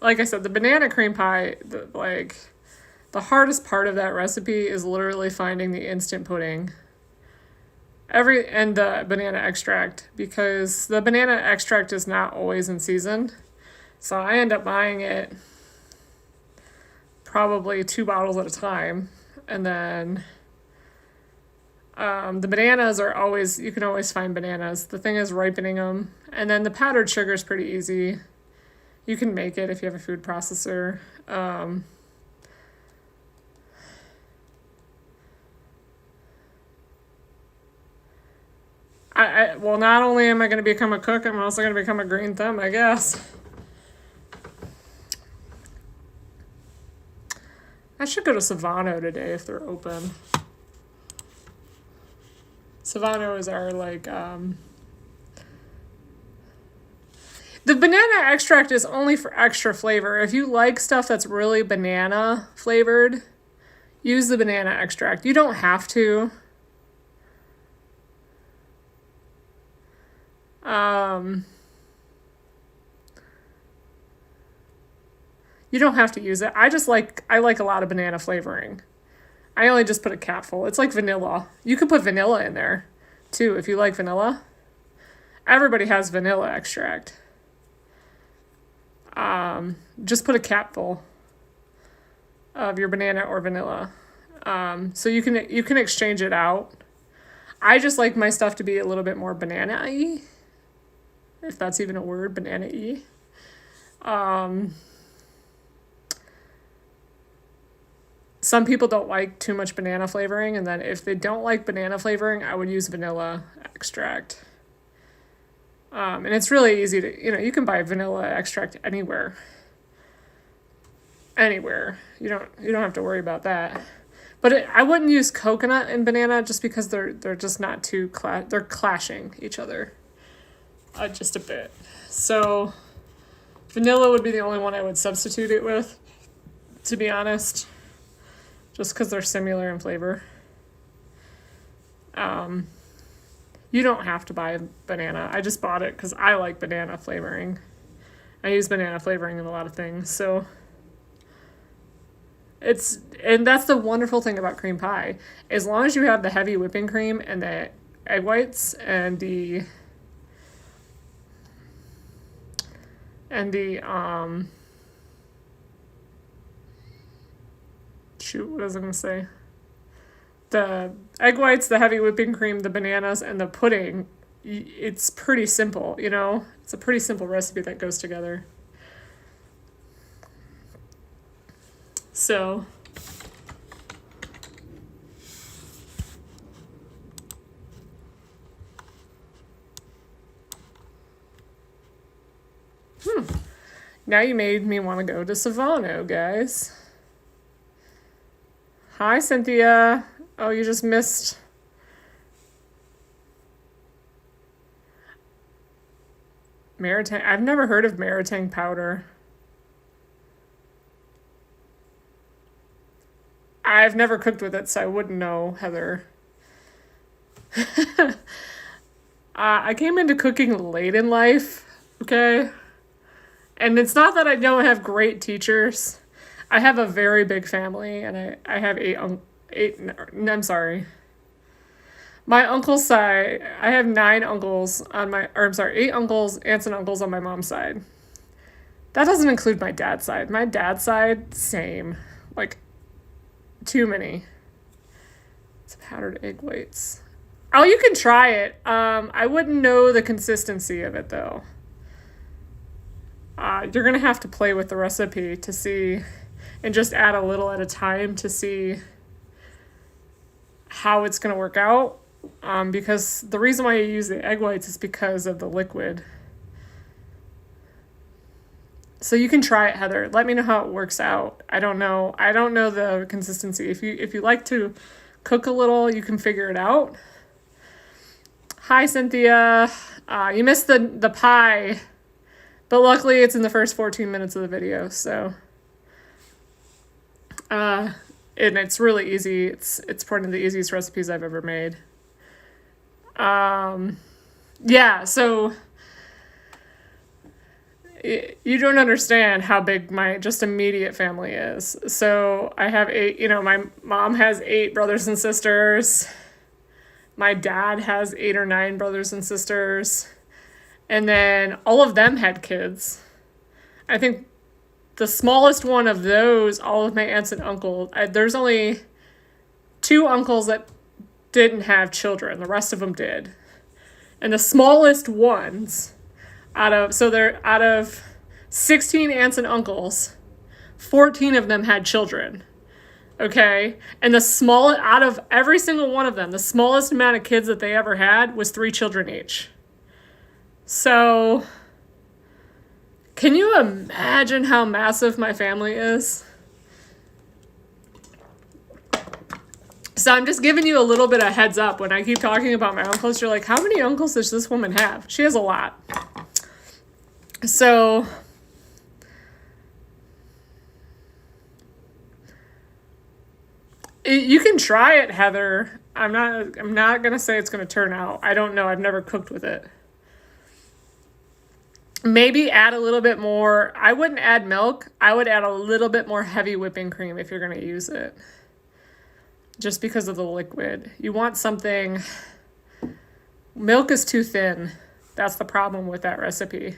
like I said, the banana cream pie, the hardest part of that recipe is literally finding the instant pudding. And the banana extract, because the banana extract is not always in season. So I end up buying it probably 2 bottles at a time. And then the bananas are always, you can always find bananas. The thing is ripening them. And then the powdered sugar is pretty easy. You can make it if you have a food processor. Well, not only am I going to become a cook, I'm also going to become a green thumb, I guess. I should go to Savano today if they're open. Savano is our, the banana extract is only for extra flavor. If you like stuff that's really banana flavored, use the banana extract. You don't have to. You don't have to use it. I like a lot of banana flavoring. I only just put a capful. It's like vanilla. You could put vanilla in there too if you like vanilla. Everybody has vanilla extract. Just put a capful of your banana or vanilla. So you can exchange it out. I just like my stuff to be a little bit more banana-y, if that's even a word, banana-y. Some people don't like too much banana flavoring, and then if they don't like banana flavoring, I would use vanilla extract. And it's really easy to, you can buy vanilla extract anywhere. Anywhere. You don't have to worry about that. But I wouldn't use coconut and banana just because they're just not too they're clashing each other just a bit. So vanilla would be the only one I would substitute it with, to be honest, just because they're similar in flavor. You don't have to buy banana. I just bought it because I like banana flavoring. I use banana flavoring in a lot of things, so and that's the wonderful thing about cream pie. As long as you have the heavy whipping cream and the egg whites and the shoot, what was I gonna say? The egg whites, the heavy whipping cream, the bananas, and the pudding, it's pretty simple, It's a pretty simple recipe that goes together. So, now you made me want to go to Savano, guys. Hi, Cynthia. Oh, you just missed. Maritang. I've never heard of Maritang powder. I've never cooked with it, so I wouldn't know, Heather. I came into cooking late in life, okay? And it's not that I don't have great teachers. I have a very big family, and I have I'm sorry. My uncle's side, I have 9 uncles on my, or I'm sorry, 8 uncles, aunts and uncles on my mom's side. That doesn't include my dad's side. My dad's side, same. Like, too many. It's powdered egg whites. Oh, you can try it. I wouldn't know the consistency of it, though. You're going to have to play with the recipe to see, and just add a little at a time to see how it's going to work out. Because the reason why you use the egg whites is because of the liquid. So you can try it, Heather. Let me know how it works out. I don't know the consistency. If you like to cook a little, you can figure it out. Hi, Cynthia. You missed the pie, but luckily it's in the first 14 minutes of the video. So, and it's really easy. It's one of the easiest recipes I've ever made. Yeah. So. You don't understand how big my just immediate family is. So I have 8, my mom has 8 brothers and sisters. My dad has 8 or 9 brothers and sisters. And then all of them had kids. I think the smallest one of those, all of my aunts and uncles, there's only 2 uncles that didn't have children. The rest of them did. And the smallest ones... Out of 16 aunts and uncles, 14 of them had children. Okay? And out of every single one of them, the smallest amount of kids that they ever had was 3 children each. So, can you imagine how massive my family is? So I'm just giving you a little bit of heads up. When I keep talking about my uncles, you're like, how many uncles does this woman have? She has a lot. So, you can try it, Heather. I'm not going to say it's going to turn out. I don't know. I've never cooked with it. Maybe add a little bit more. I wouldn't add milk. I would add a little bit more heavy whipping cream if you're going to use it. just because of the liquid. You want something, milk is too thin. That's the problem with that recipe.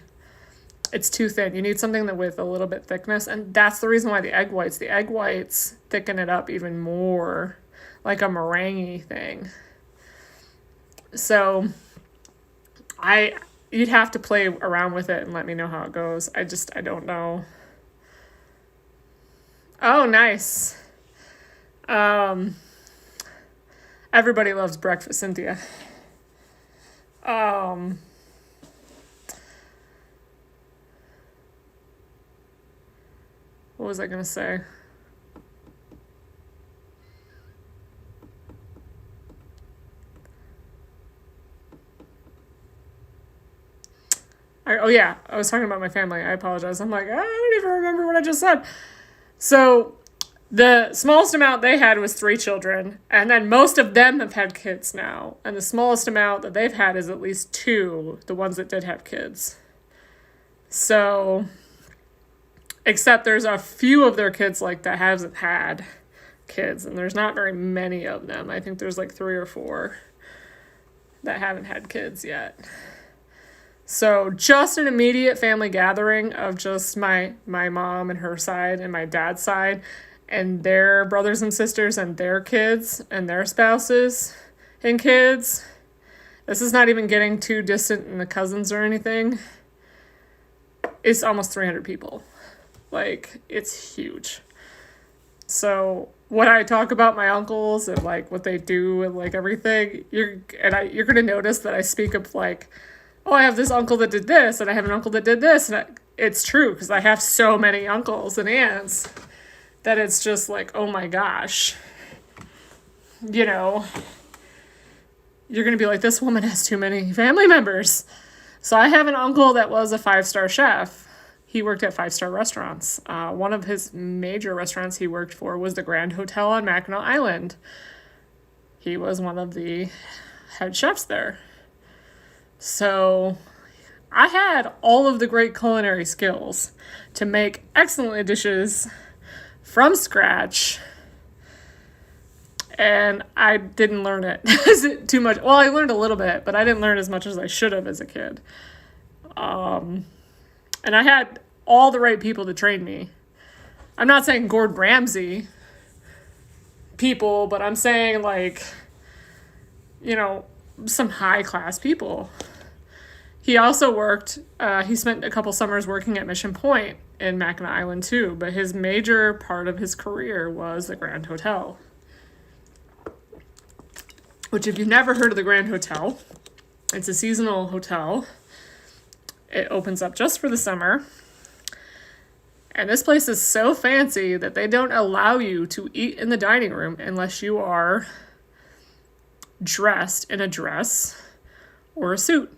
It's too thin. You need something that with a little bit thickness, and that's the reason why the egg whites thicken it up even more, like a meringue thing. So you'd have to play around with it and let me know how it goes. I don't know. Oh, nice. Everybody loves breakfast, Cynthia. What was I gonna say? Oh yeah, I was talking about my family. I apologize. I'm like, I don't even remember what I just said. So the smallest amount they had was 3 children, and then most of them have had kids now. And the smallest amount that they've had is at least 2, the ones that did have kids. So, except there's a few of their kids like that hasn't had kids, and there's not very many of them. I think there's like 3 or 4 that haven't had kids yet. So just an immediate family gathering of just my mom and her side and my dad's side and their brothers and sisters and their kids and their spouses and kids. This is not even getting too distant in the cousins or anything. It's almost 300 people. Like, it's huge. So when I talk about my uncles and like what they do and like everything, you're going to notice that I speak of like, oh, I have this uncle that did this, and I have an uncle that did this, and it's true, because I have so many uncles and aunts that it's just like, oh my gosh, you know, you're going to be like, this woman has too many family members. So I have an uncle that was a 5-star chef. He worked at 5-star restaurants. One of his major restaurants he worked for was the Grand Hotel on Mackinac Island. He was one of the head chefs there. So I had all of the great culinary skills to make excellent dishes from scratch, and I didn't learn it too much. Well, I learned a little bit, but I didn't learn as much as I should have as a kid. And I had all the right people to train me. I'm not saying Gordon Ramsay people, but I'm saying like, you know, some high-class people. He also worked, he spent a couple summers working at Mission Point in Mackinac Island too, but his major part of his career was the Grand Hotel. Which, if you've never heard of the Grand Hotel, it's a seasonal hotel. It opens up just for the summer. And this place is so fancy that they don't allow you to eat in the dining room unless you are dressed in a dress or a suit.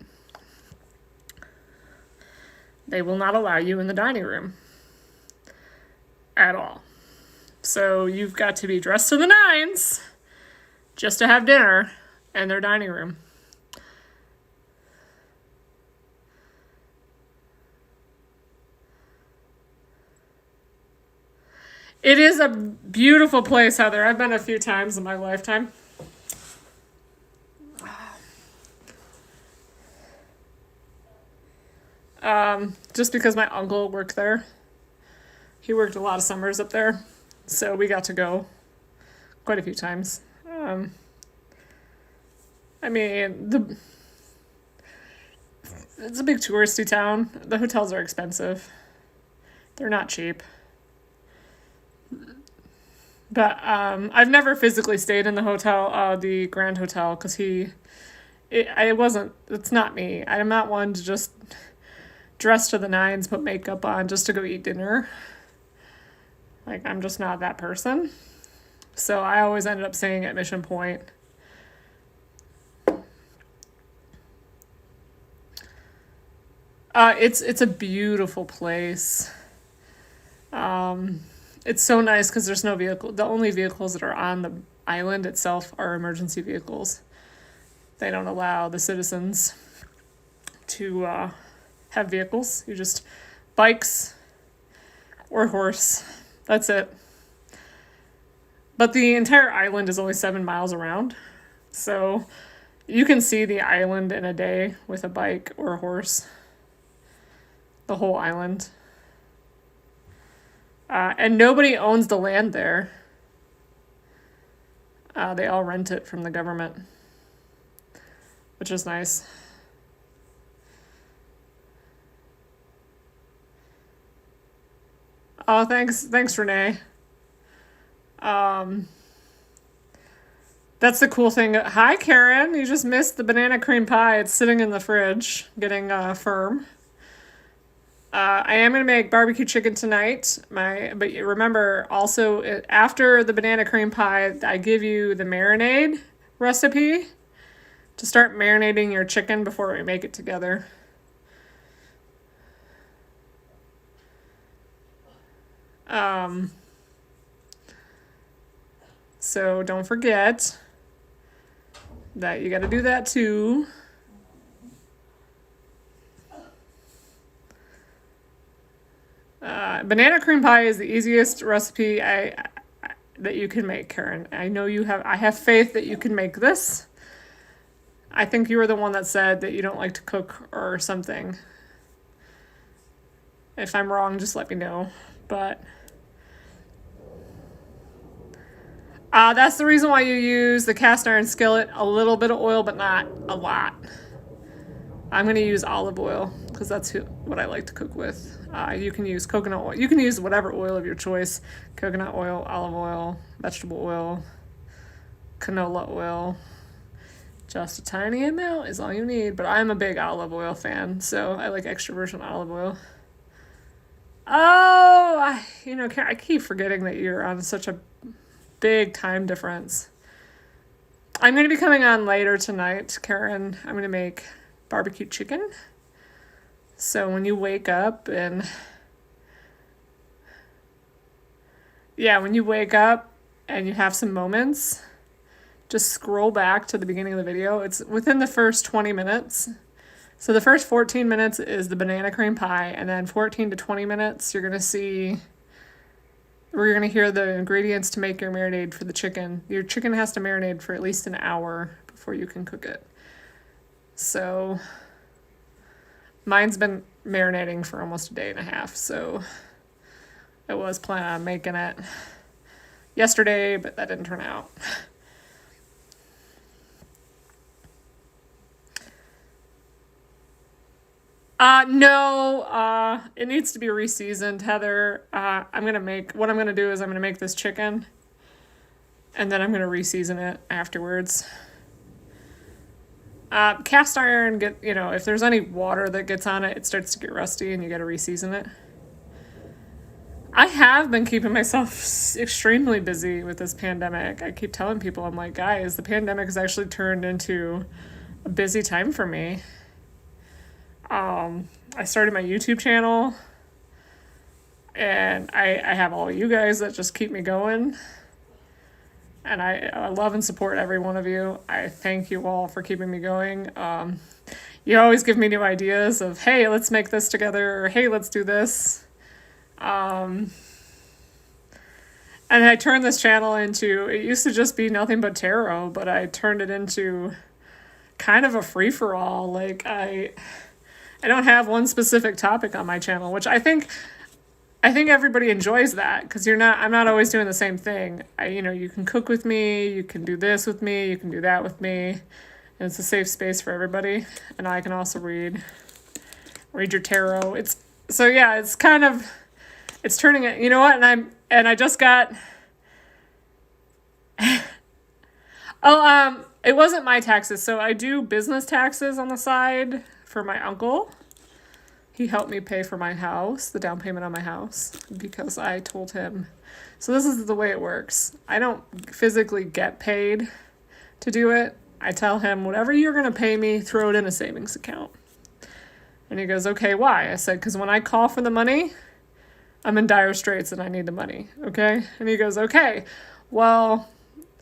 They will not allow you in the dining room at all. So you've got to be dressed to the nines just to have dinner in their dining room. It is a beautiful place, Heather. I've been a few times in my lifetime. Just because my uncle worked there. He worked a lot of summers up there. So we got to go quite a few times. I mean, it's a big touristy town. The hotels are expensive. They're not cheap. But I've never physically stayed in the hotel, the Grand Hotel, because it's not me. I'm not one to just dress to the nines, put makeup on just to go eat dinner. Like, I'm just not that person. So I always ended up staying at Mission Point. It's a beautiful place. It's so nice because there's no vehicle. The only vehicles that are on the island itself are emergency vehicles. They don't allow the citizens to have vehicles. You just bikes or horse. That's it. But the entire island is only 7 miles around. So you can see the island in a day with a bike or a horse. The whole island. And nobody owns the land there. They all rent it from the government, which is nice. Oh, thanks, Renee. That's the cool thing. Hi, Karen. You just missed the banana cream pie. It's sitting in the fridge, getting firm. I am gonna make barbecue chicken tonight. But remember, also after the banana cream pie, I give you the marinade recipe to start marinating your chicken before we make it together. So don't forget that you got to do that too. Banana cream pie is the easiest recipe that you can make, Karen. I know you have. I have faith that you can make this. I think you were the one that said that you don't like to cook or something. If I'm wrong, just let me know. But that's the reason why you use the cast iron skillet. A little bit of oil, but not a lot. I'm going to use olive oil because that's what I like to cook with. You can use coconut oil. You can use whatever oil of your choice. Coconut oil, olive oil, vegetable oil, canola oil. Just a tiny amount is all you need. But I'm a big olive oil fan, so I like extra virgin olive oil. Oh, I keep forgetting that you're on such a big time difference. I'm going to be coming on later tonight, Karen. I'm going to make barbecue chicken. So when you wake up and you have some moments, just scroll back to the beginning of the video. It's within the first 20 minutes. So the first 14 minutes is the banana cream pie, and then 14 to 20 minutes you're going to hear the ingredients to make your marinade for the chicken. Your chicken has to marinate for at least an hour before you can cook it. So mine's been marinating for almost a day and a half, so I was planning on making it yesterday, but that didn't turn out. No, it needs to be reseasoned, Heather. What I'm gonna do is I'm gonna make this chicken, and then I'm gonna reseason it afterwards. Cast iron, if there's any water that gets on it, it starts to get rusty and you gotta reseason it. I have been keeping myself extremely busy with this pandemic. I keep telling people, I'm like, guys, the pandemic has actually turned into a busy time for me. I started my YouTube channel, and I have all you guys that just keep me going. And I love and support every one of you. I thank you all for keeping me going. You always give me new ideas of, hey, let's make this together, or hey, let's do this. And I turned this channel into, it used to just be nothing but tarot, but I turned it into kind of a free-for-all. Like, I don't have one specific topic on my channel, which I think everybody enjoys that, because I'm not always doing the same thing. You can cook with me, you can do this with me, you can do that with me, and it's a safe space for everybody. And I can also read your tarot. It's turning it. You know what? And I just got. It wasn't my taxes, so I do business taxes on the side for my uncle. He helped me pay for my house, the down payment on my house, because I told him. So this is the way it works. I don't physically get paid to do it. I tell him, whatever you're going to pay me, throw it in a savings account. And he goes, okay, why? I said, because when I call for the money, I'm in dire straits and I need the money, okay? And he goes, okay. Well,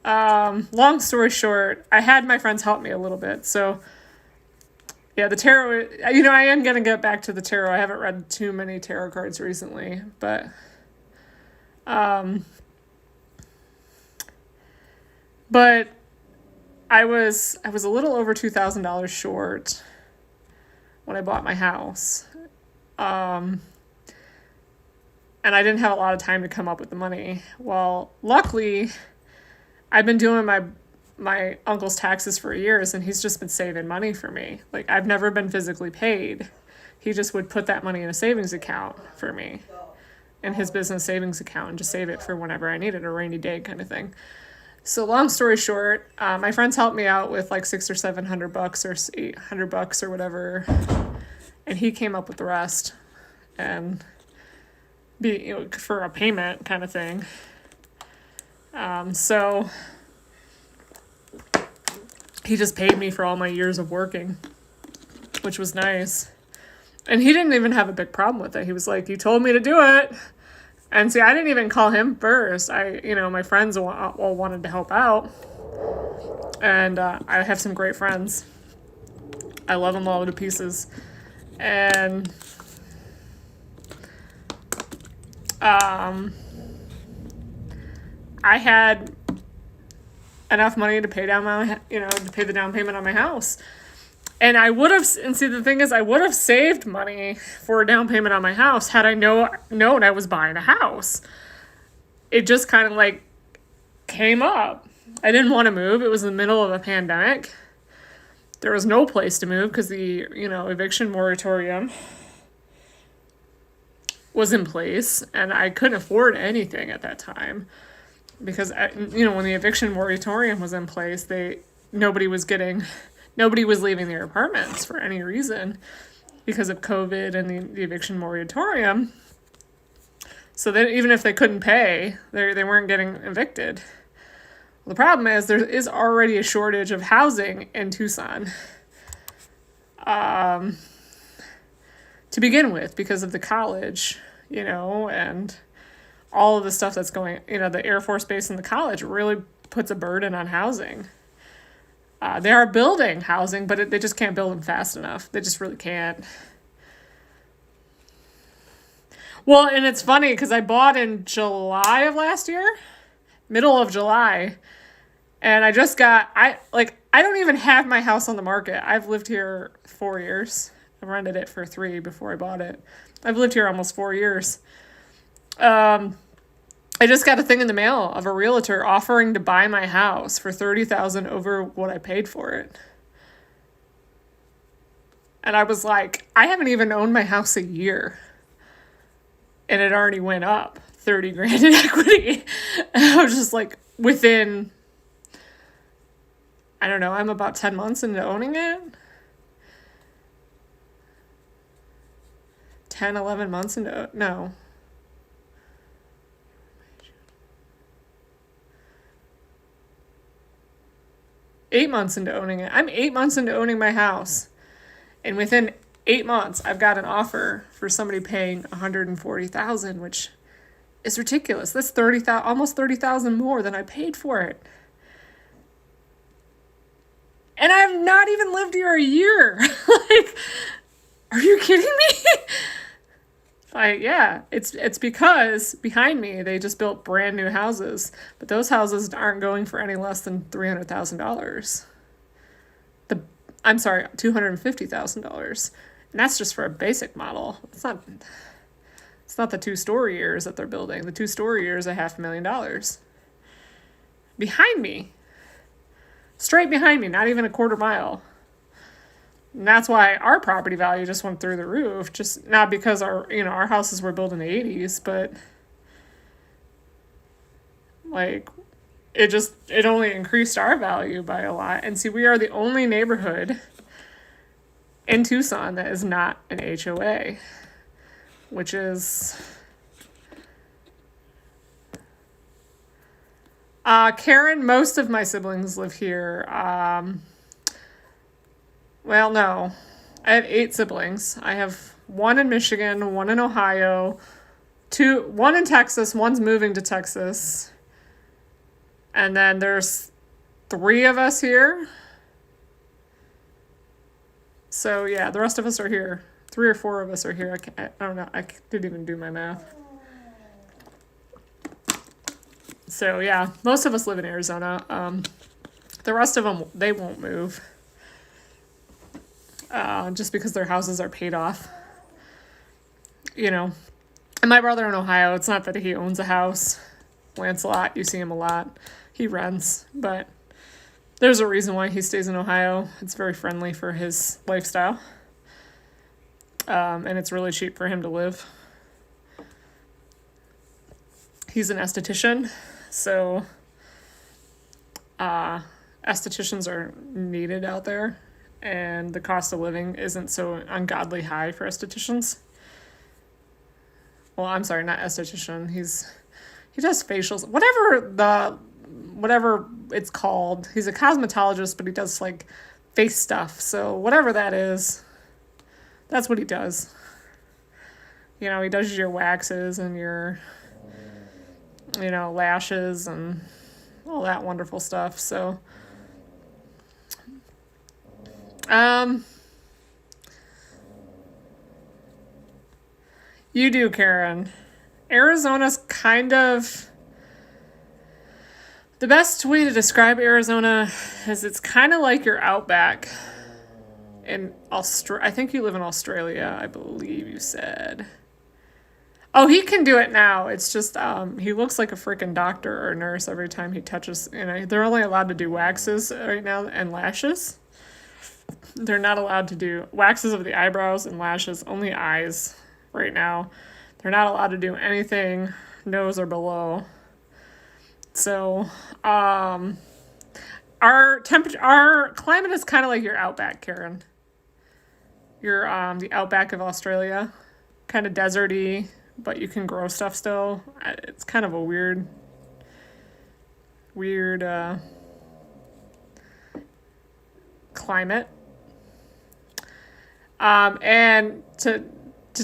long story short, I had my friends help me a little bit, so... Yeah, the tarot, I am going to get back to the tarot. I haven't read too many tarot cards recently, but But I was a little over $2,000 short when I bought my house. And I didn't have a lot of time to come up with the money. Well, luckily, I've been doing my uncle's taxes for years, and he's just been saving money for me. Like, I've never been physically paid. He just would put that money in a savings account for me, in his business savings account, and just save it for whenever I needed, a rainy day kind of thing. So long story short, my friends helped me out with like $600 or $700 or $800 or whatever, and he came up with the rest, and for a payment kind of thing. So he just paid me for all my years of working, which was nice. And he didn't even have a big problem with it. He was like, "You told me to do it." And see, I didn't even call him first. My friends all wanted to help out. And I have some great friends. I love them all to pieces. And I had enough money to pay down to pay the down payment on my house. And the thing is, I would have saved money for a down payment on my house had I known I was buying a house. It just kind of like came up. I didn't want to move. It was the middle of a pandemic. There was no place to move because the, eviction moratorium was in place, and I couldn't afford anything at that time because, when the eviction moratorium was in place, nobody was leaving their apartments for any reason because of COVID and the eviction moratorium. So then even if they couldn't pay, they weren't getting evicted. Well, the problem is there is already a shortage of housing in Tucson to begin with because of the college, and all of the stuff that's going, the Air Force Base and the college really puts a burden on housing. They are building housing, but they just can't build them fast enough. They just really can't. Well, and it's funny because I bought in July of last year, middle of July, and I don't even have my house on the market. I've lived here 4 years. I rented it for 3 before I bought it. I've lived here almost 4 years. I just got a thing in the mail of a realtor offering to buy my house for $30,000 over what I paid for it. And I was like, I haven't even owned my house a year. And it already went up 30 grand in equity. And I was just like, within, I don't know, I'm about 10 months into owning it. 10, 11 months into, no. 8 months into owning it. I'm 8 months into owning my house. And within 8 months, I've got an offer for somebody paying $140,000, which is ridiculous. That's almost $30,000 more than I paid for it. And I've not even lived here a year. Like, are you kidding me? Yeah, it's because behind me, they just built brand new houses, but those houses aren't going for any less than $300,000. I'm sorry, $250,000. And that's just for a basic model. It's not the 2-story years that they're building. The 2-story years are $500,000. Behind me. Straight behind me, not even a quarter mile. And that's why our property value just went through the roof. Just not because our houses were built in the 80s, but like it only increased our value by a lot. And see, we are the only neighborhood in Tucson that is not an HOA, which is Karen, most of my siblings live here. Well, no. I have 8 siblings. I have 1 in Michigan, 1 in Ohio, 1 in Texas, 1's moving to Texas. And then there's 3 of us here. So, yeah, the rest of us are here. 3 or 4 of us are here. I don't know. I didn't even do my math. So, yeah, most of us live in Arizona. The rest of them, they won't move. Just because their houses are paid off. You know. And my brother in Ohio, it's not that he owns a house. Lancelot, you see him a lot. He rents, but there's a reason why he stays in Ohio. It's very friendly for his lifestyle. And it's really cheap for him to live. He's an esthetician, so estheticians are needed out there, and the cost of living isn't so ungodly high for estheticians. Well, I'm sorry, not esthetician. He does facials, whatever it's called. He's a cosmetologist, but he does like face stuff. So whatever that is, that's what he does. You know, he does your waxes and your, lashes and all that wonderful stuff. So, you do, Karen. Arizona's kind of... The best way to describe Arizona is it's kind of like your outback in I think you live in Australia, I believe you said. Oh, he can do it now. It's just he looks like a freaking doctor or nurse every time he touches. They're only allowed to do waxes right now and lashes. They're not allowed to do waxes of the eyebrows and lashes, only eyes right now. They're not allowed to do anything nose or below. So, our climate is kind of like your outback, Karen. Your the outback of Australia, kind of deserty, but you can grow stuff still. It's kind of a weird climate. And to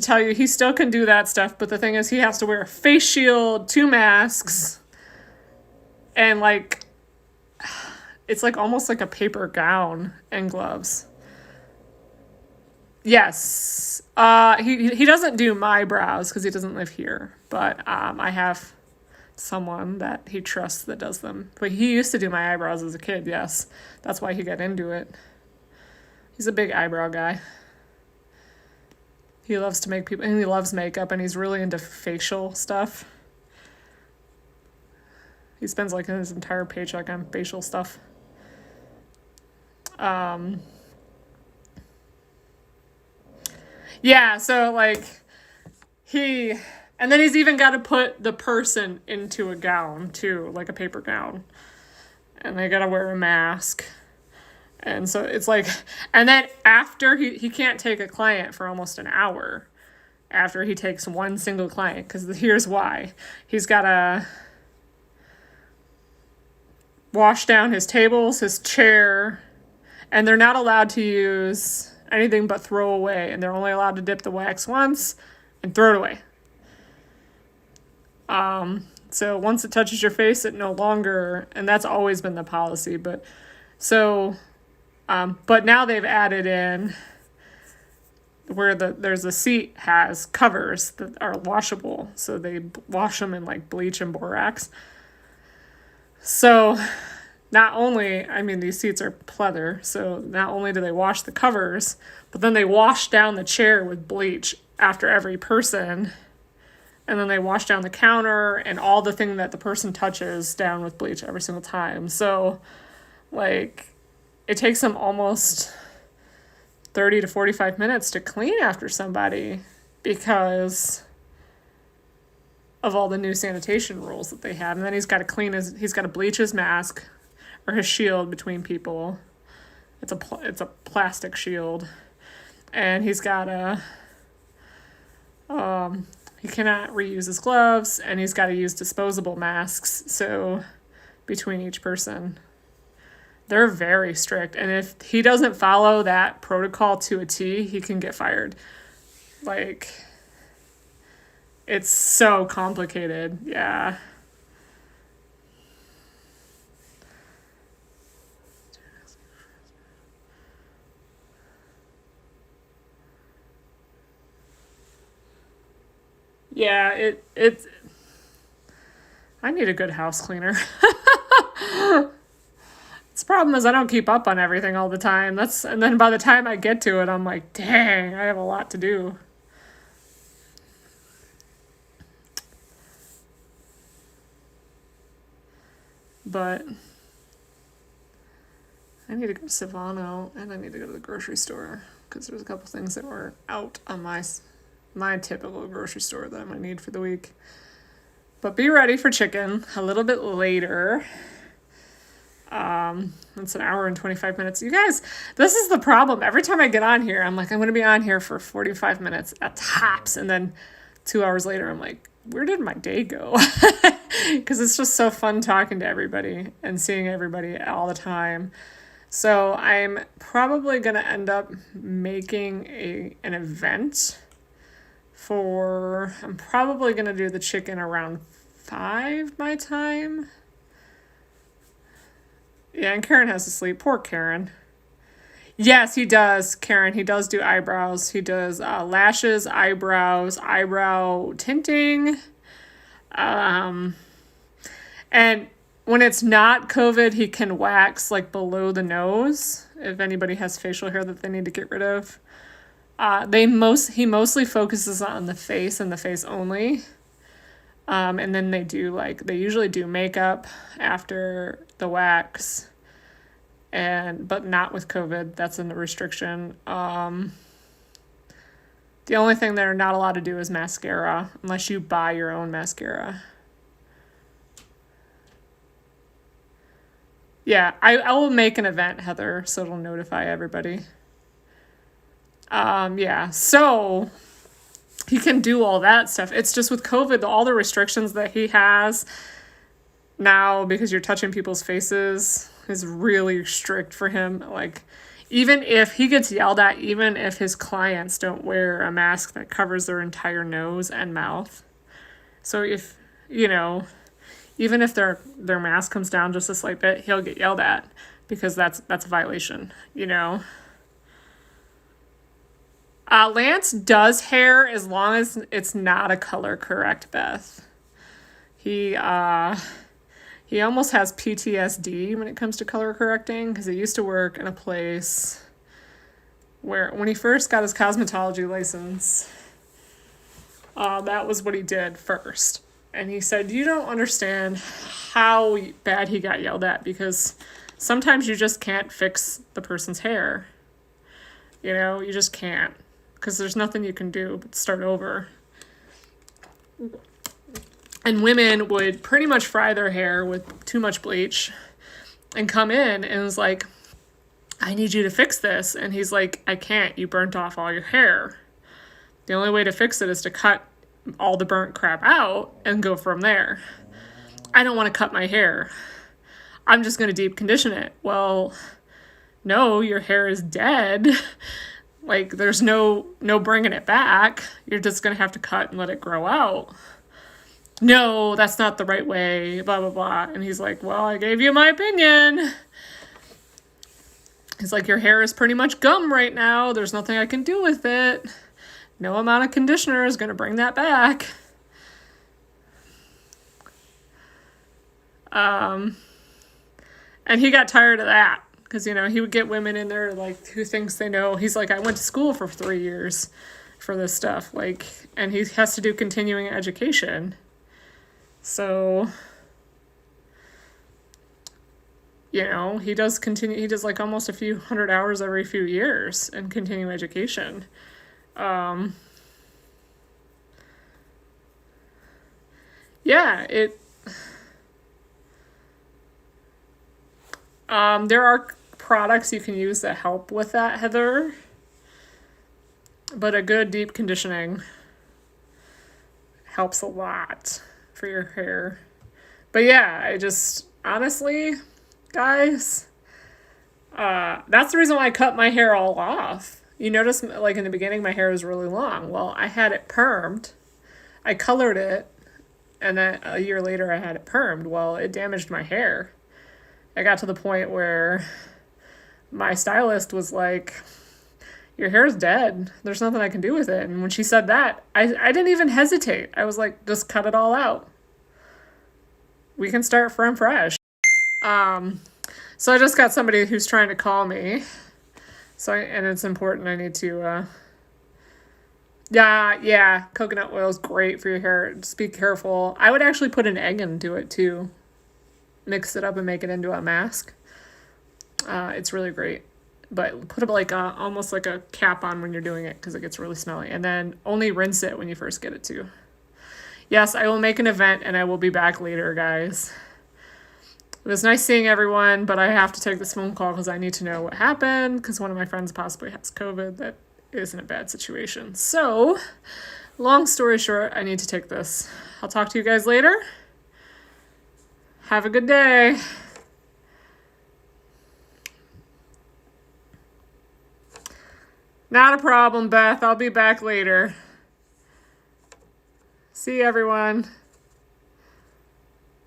tell you, he still can do that stuff, but the thing is, he has to wear a face shield, 2 masks, and it's like almost like a paper gown and gloves. Yes. He doesn't do my brows because he doesn't live here, but I have someone that he trusts that does them. But he used to do my eyebrows as a kid, yes. That's why he got into it. He's a big eyebrow guy. He loves to make people, and he loves makeup, and he's really into facial stuff. He spends like his entire paycheck on facial stuff. Yeah, so like and then he's even got to put the person into a gown too, like a paper gown. And they got to wear a mask. And so it's like, and then after he can't take a client for almost an hour after he takes one single client, because here's why. He's got to wash down his tables, his chair, and they're not allowed to use anything but throw away, and they're only allowed to dip the wax once and throw it away. So once it touches your face, it no longer, and that's always been the policy, but now they've added in where there's a seat has covers that are washable, so they wash them in like bleach and borax. So not only, these seats are pleather, so not only do they wash the covers, but then they wash down the chair with bleach after every person, and then they wash down the counter and all the thing that the person touches down with bleach every single time. So, like, it takes them almost 30 to 45 minutes to clean after somebody because of all the new sanitation rules that they have. And then he's got to bleach his mask or his shield between people. It's a plastic shield. And he's got he cannot reuse his gloves, and he's got to use disposable masks. So between each person, they're very strict. And if he doesn't follow that protocol to a T, he can get fired. Like, it's so complicated. Yeah. Yeah, it's... I need a good house cleaner. The problem is I don't keep up on everything all the time. And then by the time I get to it, I'm like, dang, I have a lot to do. But I need to go to Savano and I need to go to the grocery store because there's a couple things that were out on my typical grocery store that I'm gonna need for the week. But be ready for chicken a little bit later. It's an hour and 25 minutes. You guys, this is the problem. Every time I get on here, I'm like, I'm going to be on here for 45 minutes at tops. And then 2 hours later, I'm like, where did my day go? Because it's just so fun talking to everybody and seeing everybody all the time. So I'm probably going to end up making an event I'm probably going to do the chicken around 5 my time. Yeah, and Karen has to sleep. Poor Karen. Yes, he does, Karen. He does do eyebrows. He does lashes, eyebrows, eyebrow tinting. And when it's not COVID, he can wax like below the nose if anybody has facial hair that they need to get rid of. He mostly focuses on the face and the face only. And then they usually do makeup after the wax, but not with COVID. That's in the restriction. The only thing they're not allowed to do is mascara, unless you buy your own mascara. Yeah, I will make an event, Heather, so it'll notify everybody. Yeah, so he can do all that stuff. It's just with COVID, all the restrictions that he has now, because you're touching people's faces, is really strict for him. Like, even if he gets yelled at, even if his clients don't wear a mask that covers their entire nose and mouth. So if, even if their mask comes down just a slight bit, he'll get yelled at because that's a violation, Lance does hair as long as it's not a color correct, Beth. He almost has PTSD when it comes to color correcting because he used to work in a place where when he first got his cosmetology license, that was what he did first. And he said, you don't understand how bad he got yelled at because sometimes you just can't fix the person's hair. You just can't. Because there's nothing you can do but start over. And women would pretty much fry their hair with too much bleach and come in and was like, I need you to fix this. And he's like, I can't. You burnt off all your hair. The only way to fix it is to cut all the burnt crap out and go from there. I don't want to cut my hair. I'm just going to deep condition it. Well, no, your hair is dead. Like, there's no bringing it back. You're just going to have to cut and let it grow out. No, that's not the right way, blah, blah, blah. And he's like, well, I gave you my opinion. He's like, your hair is pretty much gum right now. There's nothing I can do with it. No amount of conditioner is going to bring that back. And he got tired of that. Because, he would get women in there, like, who thinks they know. He's like, I went to school for 3 years for this stuff. Like, and he has to do continuing education. So, he does like almost a few hundred hours every few years in continuing education. Yeah, there are products you can use that help with that, Heather. But a good deep conditioning helps a lot for your hair. But yeah, I just, honestly, guys, that's the reason why I cut my hair all off. You notice, like, in the beginning, my hair was really long. Well, I had it permed. I colored it. And then a year later, I had it permed. Well, it damaged my hair. I got to the point where my stylist was like, your hair's dead. There's nothing I can do with it. And when she said that, I didn't even hesitate. I was like, just cut it all out. We can start from fresh. So I just got somebody who's trying to call me. And it's important. I need to, yeah, coconut oil is great for your hair. Just be careful. I would actually put an egg into it too. Mix it up and make it into a mask. It's really great. But put like almost like a cap on when you're doing it because it gets really smelly. And then only rinse it when you first get it too. Yes, I will make an event and I will be back later, guys. It was nice seeing everyone, but I have to take this phone call because I need to know what happened because one of my friends possibly has COVID. That is in a bad situation. So, long story short, I need to take this. I'll talk to you guys later. Have a good day. Not a problem, Beth. I'll be back later. See you, everyone.